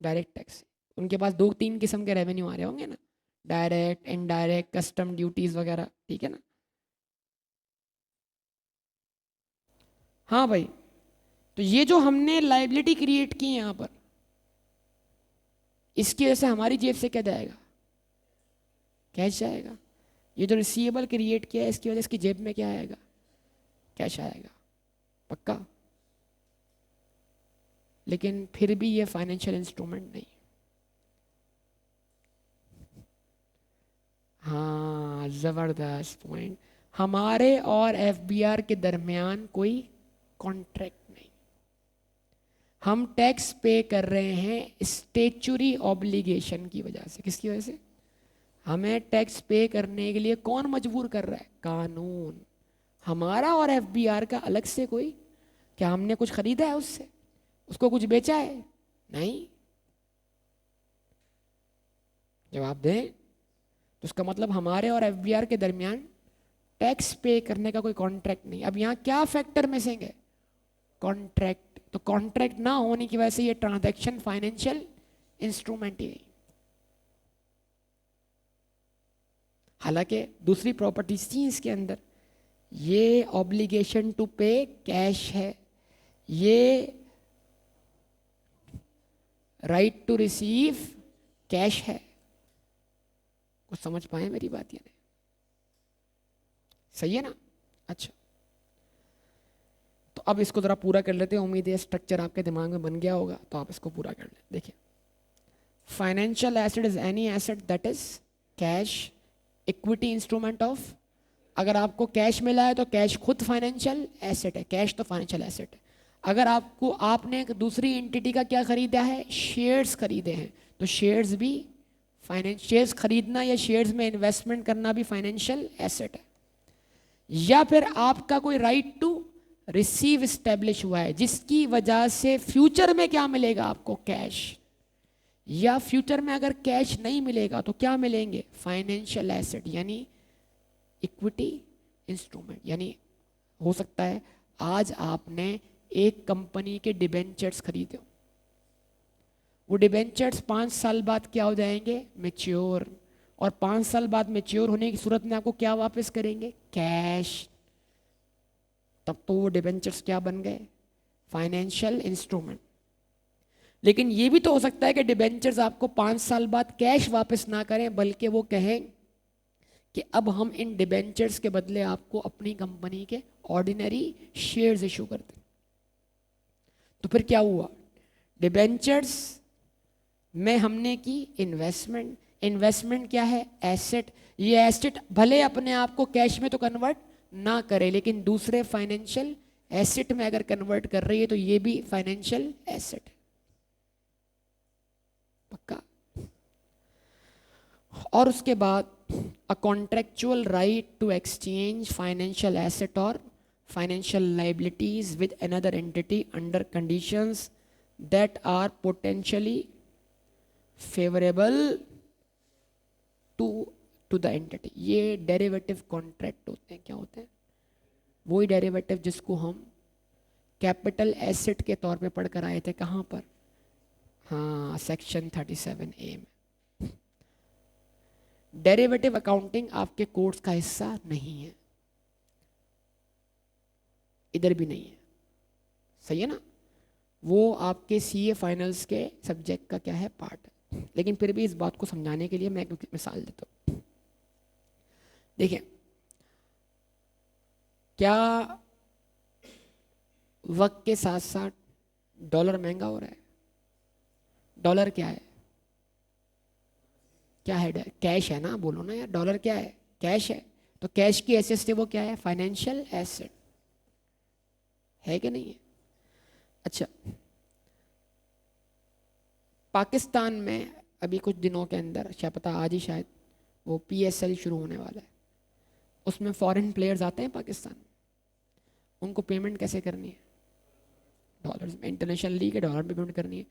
डायरेक्ट टैक्स। उनके पास 2-3 किस्म के रेवेन्यू आ रहे होंगे ना, डायरेक्ट, इनडायरेक्ट, कस्टम ड्यूटीज वगैरह, ठीक है ना। हाँ भाई, तो ये जो हमने लाइबिलिटी क्रिएट की है यहाँ पर, इसकी वजह से हमारी जेब से क्या जाएगा, कैश जाएगा। ये जो रिसीवेबल क्रिएट किया है इसकी वजह से इसकी जेब में क्या आएगा, कैश आएगा, पक्का। लेकिन फिर भी ये फाइनेंशियल इंस्ट्रूमेंट नहीं। हाँ, जबरदस्त पॉइंट। हमारे और एफबीआर के दरमियान कोई कॉन्ट्रैक्ट नहीं। हम टैक्स पे कर रहे हैं स्टेचुरी ऑब्लिगेशन की वजह से। किसकी वजह से? हमें टैक्स पे करने के लिए कौन मजबूर कर रहा है, कानून। हमारा और एफबीआर का अलग से कोई, क्या हमने कुछ खरीदा है उससे, उसको कुछ बेचा है? नहीं। जवाब दें। तो उसका मतलब हमारे और एफबीआर के दरमियान टैक्स पे करने का कोई कॉन्ट्रैक्ट नहीं। अब यहाँ क्या फैक्टर मिसिंग है, कॉन्ट्रैक्ट। तो कॉन्ट्रैक्ट ना होने की वजह से ये ट्रांजैक्शन फाइनेंशियल इंस्ट्रूमेंट ही नहीं। हालांकि दूसरी प्रॉपर्टीज थी इसके अंदर, ये ऑब्लिगेशन टू पे कैश है, ये राइट टू रिसीव कैश है। कुछ समझ पाए मेरी बात या नहीं? सही है ना? अच्छा, तो अब इसको जरा पूरा कर लेते हैं। उम्मीद है स्ट्रक्चर आपके दिमाग में बन गया होगा, तो आप इसको पूरा कर लें। देखिए, financial asset is any asset that is cash, equity, instrument of. अगर आपको कैश मिला है तो कैश खुद फाइनेंशियल एसेट है, कैश तो फाइनेंशियल एसेट है। अगर आपको, आपने एक दूसरी एंटिटी का क्या खरीदा है, शेयर्स खरीदे हैं, तो शेयर्स भी शेयर्स खरीदना या शेयर्स में इन्वेस्टमेंट करना भी फाइनेंशियल एसेट है। या फिर आपका कोई राइट टू रिसीव स्टैब्लिश हुआ है, जिसकी वजह से फ्यूचर में क्या मिलेगा आपको, कैश। या फ्यूचर में अगर कैश नहीं मिलेगा तो क्या मिलेंगे, फाइनेंशियल एसेट यानी इक्विटी इंस्ट्रूमेंट। यानी हो सकता है आज आपने एक कंपनी के डिबेंचर्स खरीदे, वो डिबेंचर्स 5 साल बाद क्या हो जाएंगे, मैच्योर। और 5 साल बाद मैच्योर होने की सूरत में आपको क्या वापस करेंगे, कैश। तब तो वो डिबेंचर्स क्या बन गए, फाइनेंशियल इंस्ट्रूमेंट। लेकिन ये भी तो हो सकता है कि डिबेंचर्स आपको 5 साल बाद कैश वापस ना करें, बल्कि वो कहें कि अब हम इन डिबेंचर्स के बदले आपको अपनी कंपनी के ऑर्डिनरी शेयर्स इशू करते हैं। तो फिर क्या हुआ, डिबेंचर्स में हमने की इन्वेस्टमेंट। इन्वेस्टमेंट क्या है, एसेट। ये एसेट भले अपने आप को कैश में तो कन्वर्ट ना करे, लेकिन दूसरे फाइनेंशियल एसेट में अगर कन्वर्ट कर रही है तो ये भी फाइनेंशियल एसेट है, पक्का। और उसके बाद a contractual right to exchange financial asset और financial liabilities with another entity under conditions that are potentially favourable to the entity. ये डेरिवेटिव कॉन्ट्रैक्ट होते हैं। क्या होते हैं? वही डेरिवेटिव जिसको हम कैपिटल एसेट के तौर पे पढ़कर आए थे, कहाँ पर, हाँ, सेक्शन 37A में। डेरिवेटिव अकाउंटिंग आपके कोर्स का हिस्सा नहीं है, इधर भी नहीं है, सही है ना। वो आपके सीए फाइनल्स के सब्जेक्ट का क्या है, पार्ट है। लेकिन फिर भी इस बात को समझाने के लिए मैं एक मिसाल देता हूँ। देखिए, क्या वक्त के साथ साथ डॉलर महंगा हो रहा है? डॉलर क्या है? क्या है? कैश है ना, बोलो ना यार। डॉलर क्या है? कैश है। तो कैश की एसेट से वो क्या है? फाइनेंशियल एसेट है कि नहीं है? अच्छा, पाकिस्तान में अभी कुछ दिनों के अंदर, क्या पता आज ही शायद, वो PSL शुरू होने वाला है। उसमें फॉरेन प्लेयर्स आते हैं पाकिस्तान, उनको पेमेंट कैसे करनी है? डॉलर्स में। इंटरनेशनल लीग है, डॉलर में पेमेंट करनी है।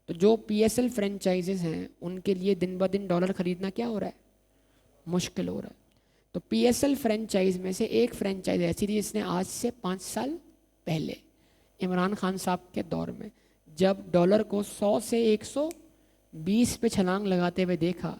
तो जो PSL फ्रेंचाइजेज हैं उनके लिए दिन ब दिन डॉलर खरीदना क्या हो रहा है? मुश्किल हो रहा है। तो PSL फ्रेंचाइज में से एक फ्रेंचाइज ऐसी थी जिसने आज से 5 साल पहले इमरान खान साहब के दौर में जब डॉलर को 100 से 120 पे छलांग लगाते हुए देखा,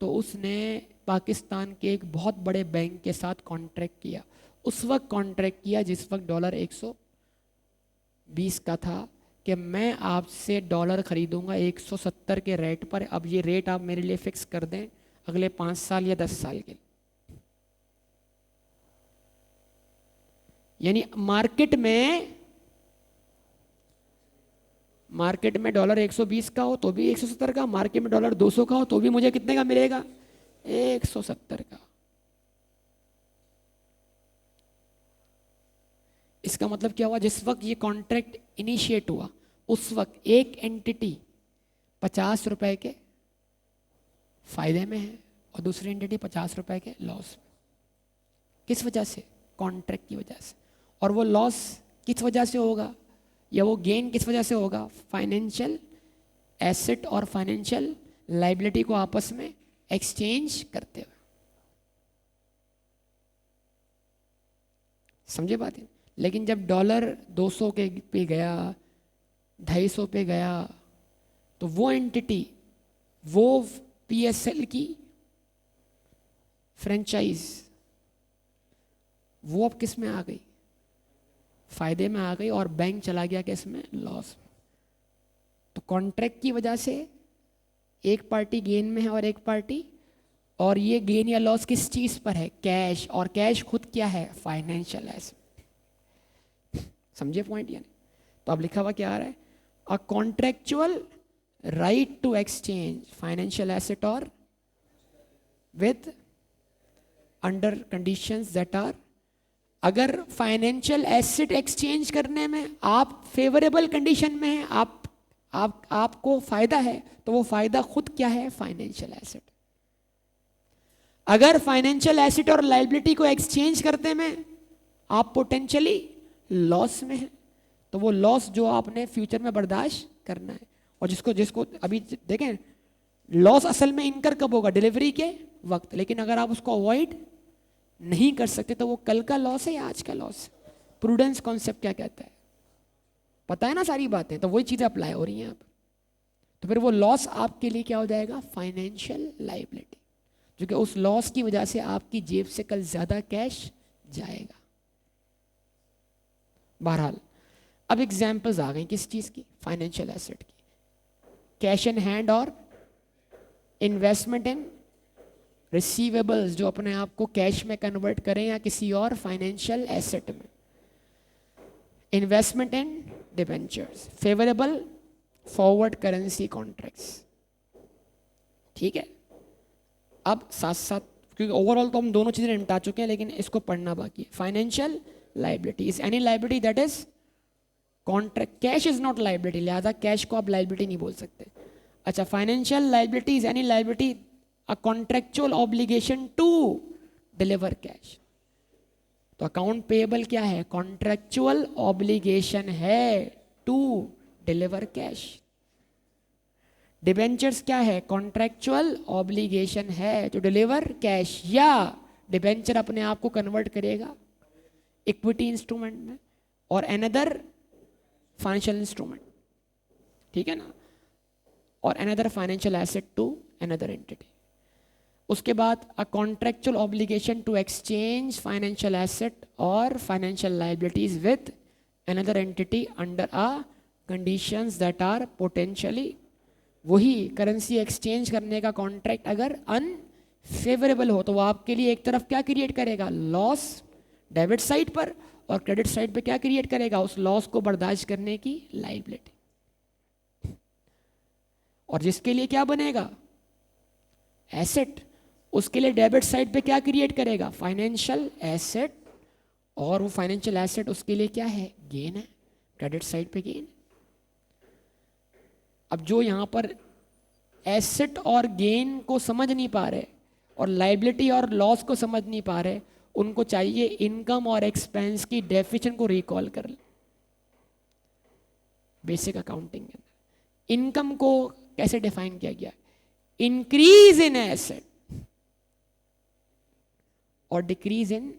तो उसने पाकिस्तान के एक बहुत बड़े बैंक के साथ कॉन्ट्रैक्ट किया। उस वक्त कॉन्ट्रैक्ट किया जिस वक्त डॉलर 120 का था, कि मैं आपसे डॉलर खरीदूंगा 170 के रेट पर। अब ये रेट आप मेरे लिए फिक्स कर दें अगले 5 साल या 10 साल के लिए। यानी मार्केट में डॉलर 120 का हो तो भी 170 का, मार्केट में डॉलर 200 का हो तो भी मुझे कितने का मिलेगा? 170 का। इसका मतलब क्या हुआ? जिस वक्त ये कॉन्ट्रैक्ट इनिशिएट हुआ उस वक्त एक एंटिटी 50 रुपए के फायदे में है और दूसरी एंटिटी 50 रुपए के लॉस में। किस वजह से? कॉन्ट्रैक्ट की वजह से। और वो लॉस किस वजह से होगा या वो गेन किस वजह से होगा? फाइनेंशियल एसेट और फाइनेंशियल लाइबिलिटी को आपस में एक्सचेंज करते हुए। समझे बात है? लेकिन जब डॉलर 200 के पे गया, 250 पे गया, तो वो एंटिटी, वो PSL की फ्रेंचाइज, वो अब किस में आ गई? फायदे में आ गई, और बैंक चला गया किस में? लॉस में। तो कॉन्ट्रैक्ट की वजह से एक पार्टी गेन में है और एक पार्टी, और ये गेन या लॉस किस चीज पर है? कैश। और कैश खुद क्या है? Financial asset. समझे पॉइंट? यानी तो अब लिखा हुआ क्या आ रहा है? A contractual right to exchange financial asset और with under conditions that are. अगर फाइनेंशियल एसेट एक्सचेंज करने में आप फेवरेबल कंडीशन में हैं, आपको फायदा है, तो वो फायदा खुद क्या है? Financial asset. अगर फाइनेंशियल एसेट और लाइबिलिटी को एक्सचेंज करते में आप पोटेंशियली लॉस में है, तो वो लॉस जो आपने फ्यूचर में बर्दाश्त करना है। और जिसको जिसको अभी देखें, लॉस असल में इनकर कब होगा? डिलीवरी के वक्त। लेकिन अगर आप उसको अवॉइड नहीं कर सकते तो वो कल का लॉस है या आज का लॉस? प्रूडेंस कॉन्सेप्ट क्या कहता है? पता है ना सारी बातें, तो वही चीजें अप्लाई हो रही हैं यहाँ पर। तो फिर वो लॉस आपके लिए क्या हो जाएगा? फाइनेंशियल लाइबिलिटी, जो कि उस लॉस की वजह से आपकी जेब से कल ज्यादा कैश जाएगा। बहरहाल, अब एग्जाम्पल्स आ गई किस चीज की? फाइनेंशियल एसेट की। कैश इन हैंड और इन्वेस्टमेंट इन रिसीवेबल्स, जो अपने आप को कैश में कन्वर्ट करें या किसी और फाइनेंशियल एसेट में। इन्वेस्टमेंट इन debentures, favourable forward currency contracts. ठीक है, अब साथ साथ, क्योंकि ओवरऑल तो हम दोनों चीजें निपटा चुके हैं, लेकिन इसको पढ़ना बाकी है। Financial liability is any liability that is contract. Cash is not liability, लिहाजा कैश को आप लाइबिलिटी नहीं बोल सकते। अच्छा, financial liability is any liability a contractual obligation to deliver cash. तो अकाउंट पेएबल क्या है? कॉन्ट्रेक्चुअल ऑब्लिगेशन है टू डिलीवर कैश। डिबेंचर्स क्या है? कॉन्ट्रेक्चुअल ऑब्लिगेशन है टू डिलीवर कैश, या डिबेंचर अपने आप को कन्वर्ट करेगा इक्विटी इंस्ट्रूमेंट में और अनदर फाइनेंशियल इंस्ट्रूमेंट। ठीक है ना? और another financial asset to another entity. उसके बाद a contractual obligation to exchange financial asset और financial liabilities with another entity under a conditions that are potentially वही करेंसी एक्सचेंज करने का कॉन्ट्रैक्ट अगर अनफेवरेबल हो तो वो आपके लिए एक तरफ क्या क्रिएट करेगा, लॉस डेबिट साइड पर, और क्रेडिट साइड पे क्या क्रिएट करेगा, उस लॉस को बर्दाश्त करने की लायबिलिटी। और जिसके लिए क्या बनेगा, एसेट, उसके लिए डेबिट साइड पे क्या क्रिएट करेगा, फाइनेंशियल एसेट, और वो फाइनेंशियल एसेट उसके लिए क्या है, गेन है, क्रेडिट साइड पे गेन। अब जो यहां पर एसेट और गेन को समझ नहीं पा रहे और लाइबिलिटी और लॉस को समझ नहीं पा रहे, उनको चाहिए इनकम और एक्सपेंस की डेफिनेशन को रिकॉल कर ले बेसिक अकाउंटिंग के अंदर। इनकम को कैसे डिफाइन किया गया, इंक्रीज इन एसेट और डिक्रीज इन,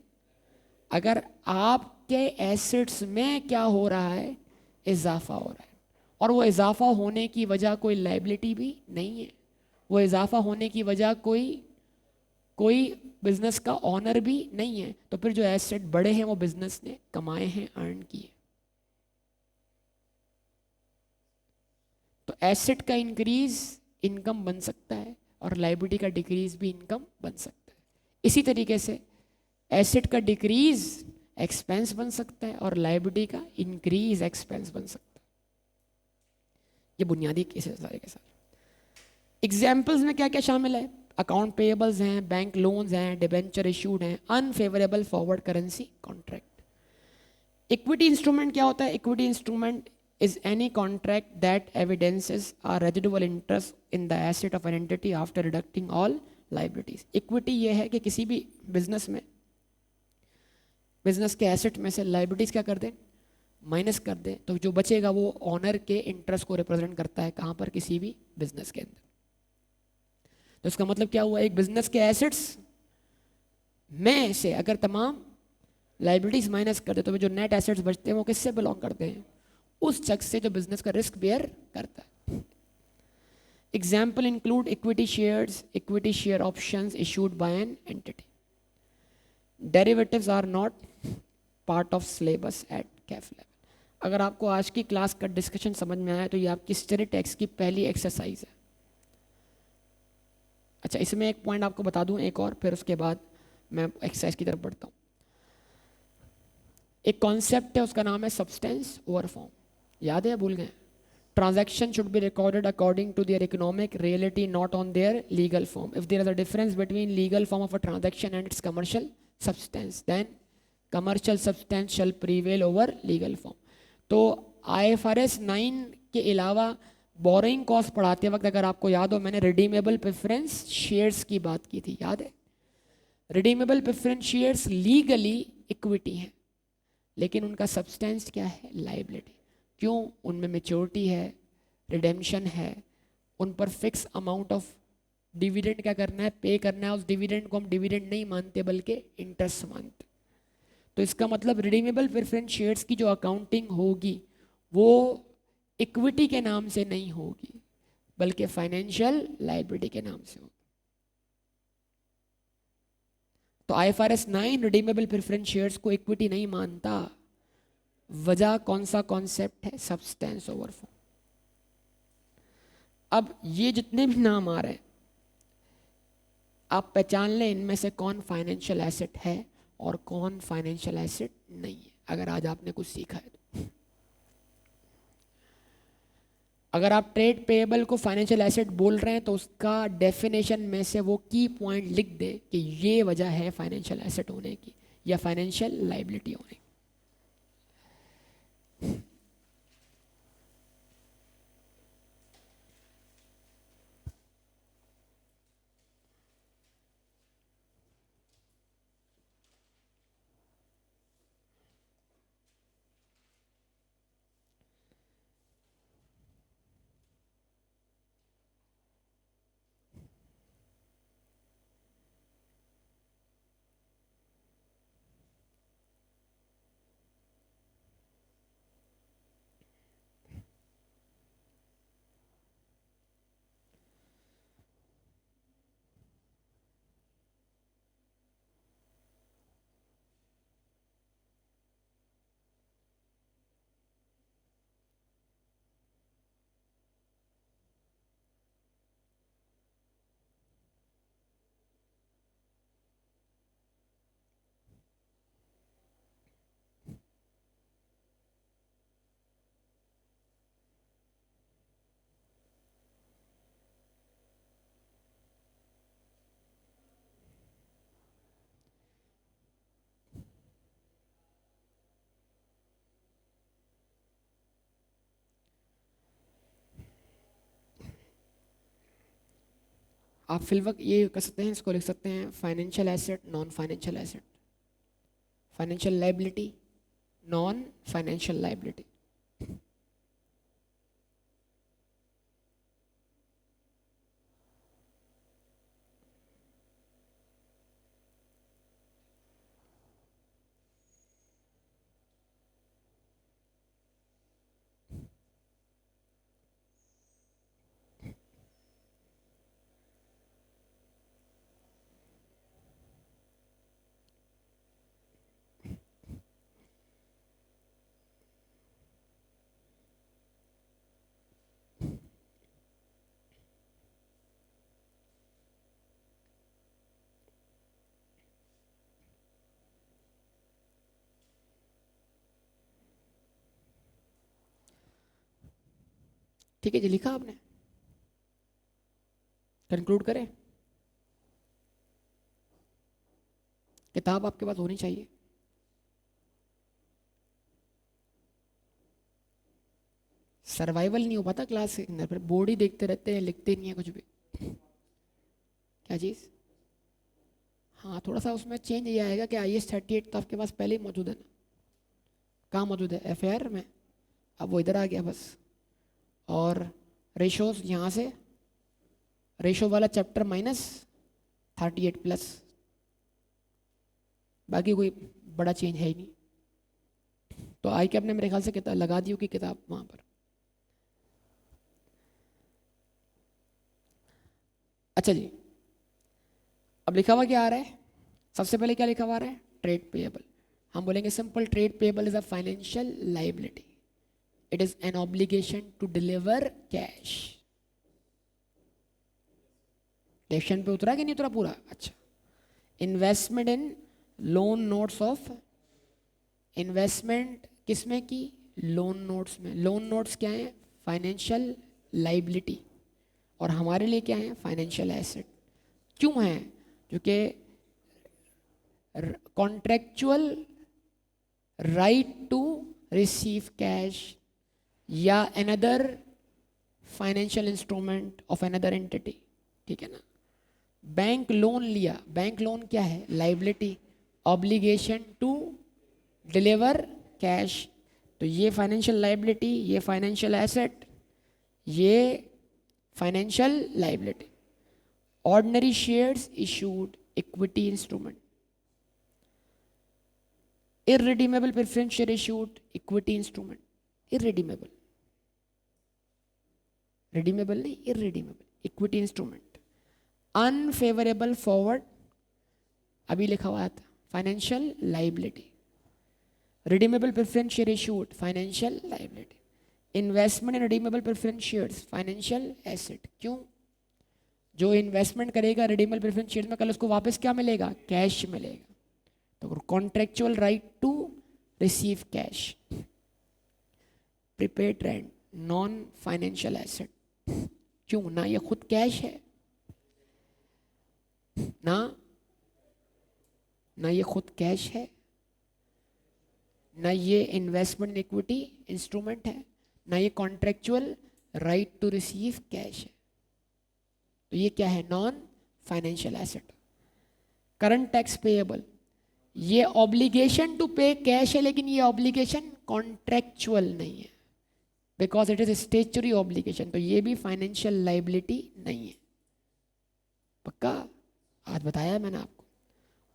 अगर आपके एसेट्स में क्या हो रहा है, इजाफा हो रहा है, और वो इजाफा होने की वजह कोई लाइबिलिटी भी नहीं है, वो इजाफा होने की वजह कोई बिजनेस का ऑनर भी नहीं है, तो फिर जो एसेट बड़े हैं वो बिजनेस ने कमाए हैं, अर्न किए। तो एसेट का इंक्रीज इनकम बन सकता है और लाइबिलिटी का डिक्रीज भी इनकम बन सकता है। इसी तरीके से एसेट का डिक्रीज एक्सपेंस बन सकता है और लाइबिलिटी का इंक्रीज एक्सपेंस बन सकता है। ये बुनियादी केसेस सारे के सारे। एग्जाम्पल्स में क्या क्या शामिल है, अकाउंट पेएबल्स हैं, बैंक लोन्स हैं, डिबेंचर इशूड हैं, unfavourable forward currency contract. Equity instrument क्या होता है, equity instrument is any contract that evidences a residual interest in the asset of an entity after deducting all liabilities. Equity ये है कि किसी भी बिजनेस में, बिजनेस के एसेट में से लाइबिलिटीज क्या कर दें, माइनस कर दें, तो जो बचेगा वो ऑनर के इंटरेस्ट को रिप्रेजेंट करता है, कहाँ पर, किसी भी बिजनेस के अंदर। तो इसका मतलब क्या हुआ, एक बिजनेस के एसेट्स में से अगर तमाम लाइबिलिटीज माइनस कर दे तो जो नेट एसेट्स बचते हैं वो किससे बिलोंग करते हैं, उस शख्स से जो बिजनेस का रिस्क बेयर करता है। Example include equity shares, equity share options issued by an entity. Derivatives are not part of syllabus at CAF level. अगर आपको आज की क्लास का डिस्कशन समझ में आया तो ये आपकी स्टडी टेक्स्ट की पहली एक्सरसाइज है। अच्छा, इसमें एक पॉइंट आपको बता दूं एक और, फिर उसके बाद मैं एक्सरसाइज की तरफ बढ़ता हूँ। एक कॉन्सेप्ट है, उसका नाम है सब्सटेंस ओवर फॉर्म। याद है, भूल गए? Transaction should be recorded according to their economic reality, not on their legal form. If there is a difference between legal form of a transaction and its commercial substance, then commercial substance shall prevail over legal form. तो IFRS 9 के अलावा बोरोइंग कॉस्ट पढ़ाते वक्त अगर आपको याद हो, मैंने रिडीमेबल प्रेफरेंस शेयर्स की बात की थी, याद है? Redeemable preference shares legally equity हैं, लेकिन उनका सब्सटेंस क्या है, लाइबिलिटी। क्यों? उनमें मेच्योरिटी है, रिडेम्पशन है, उन पर फिक्स अमाउंट ऑफ डिविडेंड क्या करना है, पे करना है। उस डिविडेंड को हम डिविडेंड नहीं मानते बल्कि इंटरेस्ट मानते। तो इसका मतलब रिडीमेबल प्रेफरेंस शेयर्स की जो अकाउंटिंग होगी वो इक्विटी के नाम से नहीं होगी बल्कि फाइनेंशियल लाइबिलिटी के नाम से होगी। तो IFRS 9 रिडीमेबल प्रेफरेंस शेयर्स को इक्विटी नहीं मानता। वजह कौन सा कॉन्सेप्ट है, सब्सटेंस ओवर फॉर्म। अब ये जितने भी नाम आ रहे हैं आप पहचान लें इनमें से कौन फाइनेंशियल एसेट है और कौन फाइनेंशियल एसेट नहीं है, अगर आज आपने कुछ सीखा है तो। अगर आप ट्रेड पेएबल को फाइनेंशियल एसेट बोल रहे हैं तो उसका डेफिनेशन में से वो की पॉइंट लिख दे कि ये वजह है फाइनेंशियल एसेट होने की या फाइनेंशियल लाइबिलिटी होने की। आप फिलवक्त ये कर सकते हैं, इसको लिख सकते हैं financial asset, non financial asset, financial liability, non financial liability. ठीक है जी, लिखा आपने? कंक्लूड करें? किताब आपके पास होनी चाहिए। सर्वाइवल नहीं हो पाता क्लास के अंदर, फिर बोर्ड ही देखते रहते हैं, लिखते नहीं है कुछ भी। क्या चीज़? हाँ, थोड़ा सा उसमें चेंज ये आएगा कि IS-38 तो आपके पास पहले ही मौजूद है ना। कहाँ मौजूद है? FAR में। अब वो इधर आ गया बस। और रेशोज यहाँ से, रेशो वाला चैप्टर -38+, बाकी कोई बड़ा चेंज है ही नहीं। तो आई के अपने मेरे ख्याल से किताब लगा दी होगी, किताब वहाँ पर। अच्छा जी, अब लिखा हुआ क्या आ रहा है? सबसे पहले क्या लिखा हुआ आ रहा है? Trade payable. हम बोलेंगे simple, trade payable is a financial liability, it is an obligation to deliver cash. Definition पे उतरा कि नहीं उतरा पूरा? अच्छा। Investment in loan notes of, investment किसमें की? लोन नोट्स में। लोन नोट्स क्या है? फाइनेंशियल लाइबिलिटी, और हमारे लिए क्या है? Financial asset. क्यों है? क्योंकि contractual right to receive cash या another financial instrument of another entity, ठीक है ना। बैंक लोन लिया, बैंक लोन क्या है? Liability, obligation to deliver cash. तो ये फाइनेंशियल लाइबिलिटी, ये फाइनेंशियल एसेट, ये financial liability. Ordinary shares issued, equity instrument. Irredeemable preference share issued, equity instrument. Irredeemable, redeemable नहीं, irredeemable, equity instrument. Unfavourable forward, अभी लिखा हुआ था, financial liability. Redeemable preference share issued, financial liability. Investment in redeemable preference shares, financial asset. क्यों? जो इन्वेस्टमेंट करेगा रिडीमेबल प्रेफरेंस शेयर्स में, कल उसको वापस क्या मिलेगा? कैश मिलेगा। तो contractual right to receive cash. Prepaid rent, non financial asset. क्यों? ना ये खुद कैश है, ना ये खुद कैश है, ना ये इन्वेस्टमेंट इक्विटी इंस्ट्रूमेंट है, ना ये contractual right to receive cash है। तो ये क्या है? Non financial asset. Current tax payable, ये ऑब्लिगेशन टू पे कैश है, लेकिन ये ऑब्लिगेशन कॉन्ट्रेक्चुअल नहीं है, because it is statutory obligation. तो ये भी फाइनेंशियल लाइबिलिटी नहीं है। पक्का? आज बताया मैंने आपको।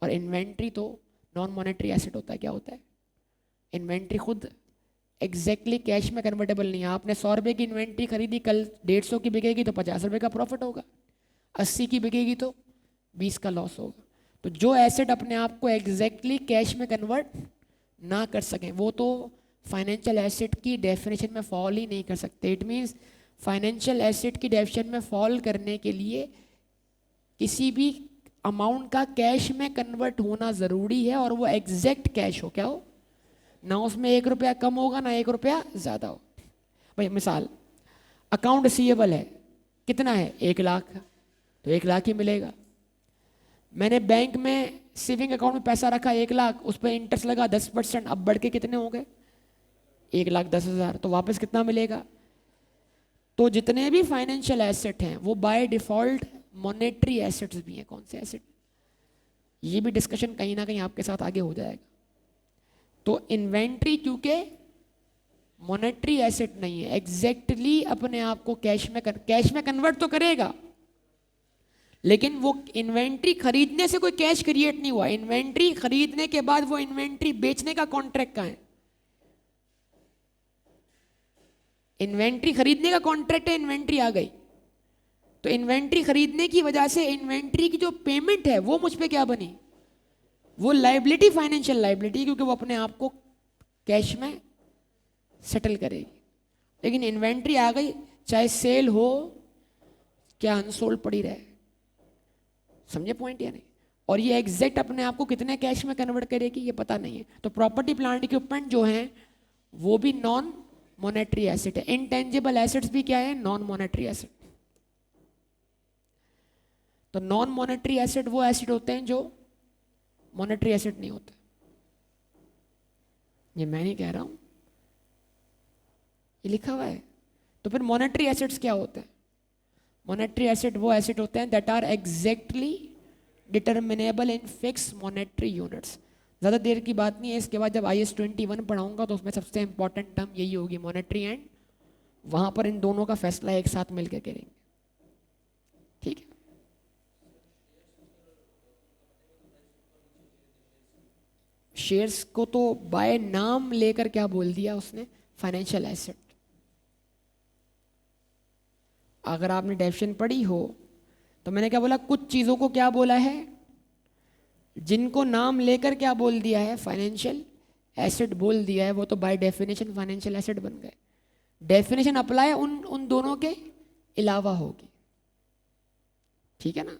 और इन्वेंट्री तो नॉन मॉनेटरी एसेट होता है। क्या होता है? इन्वेंट्री खुद एग्जैक्टली कैश में कन्वर्टेबल नहीं है। आपने 100 रुपये की इन्वेंट्री खरीदी, कल 150 की बिकेगी तो 50 रुपये का प्रॉफिट होगा, 80 की बिकेगी तो 20 का लॉस होगा। तो जो एसेट अपने आप को एग्जैक्टली कैश में कन्वर्ट ना कर सकें, वो तो फाइनेंशियल एसेट की डेफिनेशन में फॉल ही नहीं कर सकते। इट मीन्स फाइनेंशियल एसेट की डेफिनेशन में फॉल करने के लिए किसी भी अमाउंट का कैश में कन्वर्ट होना ज़रूरी है, और वो एग्जैक्ट कैश हो। क्या हो? ना उसमें 1 रुपया कम होगा, ना 1 रुपया ज़्यादा हो। भाई मिसाल, अकाउंट रिसीवेबल है, कितना है? 1 लाख, तो 1 लाख ही मिलेगा। मैंने बैंक में सेविंग अकाउंट में पैसा रखा 1 लाख, उस पर इंटरेस्ट लगा 10%, अब बढ़ के कितने हो गए? 1,10,000। तो वापस कितना मिलेगा? तो जितने भी फाइनेंशियल एसेट हैं वो बाय डिफॉल्ट मॉनेटरी एसेट्स भी हैं। कौन से एसेट, ये भी डिस्कशन कहीं ना कहीं आपके साथ आगे हो जाएगा। तो इन्वेंट्री क्योंकि मॉनेटरी एसेट नहीं है, एग्जैक्टली अपने आप को कैश में कन्वर्ट तो करेगा, लेकिन वो इन्वेंट्री खरीदने से कोई कैश क्रिएट नहीं हुआ। इन्वेंट्री खरीदने के बाद वो इन्वेंट्री बेचने का कॉन्ट्रैक्ट कहाँ है? इन्वेंट्री खरीदने का कॉन्ट्रैक्ट है, इन्वेंट्री आ गई, तो इन्वेंट्री खरीदने की वजह से इन्वेंट्री की जो पेमेंट है वो मुझ पे क्या बनी? वो लायबिलिटी, फाइनेंशियल लायबिलिटी, क्योंकि वो अपने आप को कैश में सेटल करेगी। लेकिन इन्वेंट्री आ गई, चाहे सेल हो क्या अनसोल्ड पड़ी रहे। समझे पॉइंट या नहीं? और ये एग्जैक्ट अपने आप को कितने कैश में कन्वर्ट करेगी ये पता नहीं है। तो प्रॉपर्टी प्लांट इक्विपमेंट जो है वो भी नॉन मॉनेटरी एसेट है। इनटेंजिबल एसेट्स भी क्या है? Non monetary asset. तो नॉन मॉनेटरी एसेट वो एसेट होते हैं जो मॉनेटरी एसेट नहीं होते। ये मैं नहीं कह रहा हूं, ये लिखा हुआ है। तो फिर मॉनेटरी एसेट्स क्या होते हैं? मॉनेटरी एसेट वो एसेट होते हैं that are exactly determinable in fix monetary units. ज़्यादा देर की बात नहीं है, इसके बाद जब IS 21 पढ़ाऊंगा तो उसमें सबसे इंपॉर्टेंट टर्म यही होगी, मॉनेटरी एंड, वहां पर इन दोनों का फैसला एक साथ मिलकर करेंगे। ठीक है? शेयर्स को तो बाय नाम लेकर क्या बोल दिया उसने? Financial asset. अगर आपने डेफिनेशन पढ़ी हो तो मैंने क्या बोला? कुछ चीजों को क्या बोला है? जिनको नाम लेकर क्या बोल दिया है? फाइनेंशियल एसेट बोल दिया है, वो तो बाय डेफिनेशन फाइनेंशियल एसेट बन गए। डेफिनेशन अप्लाई उन दोनों के अलावा होगी। ठीक है ना?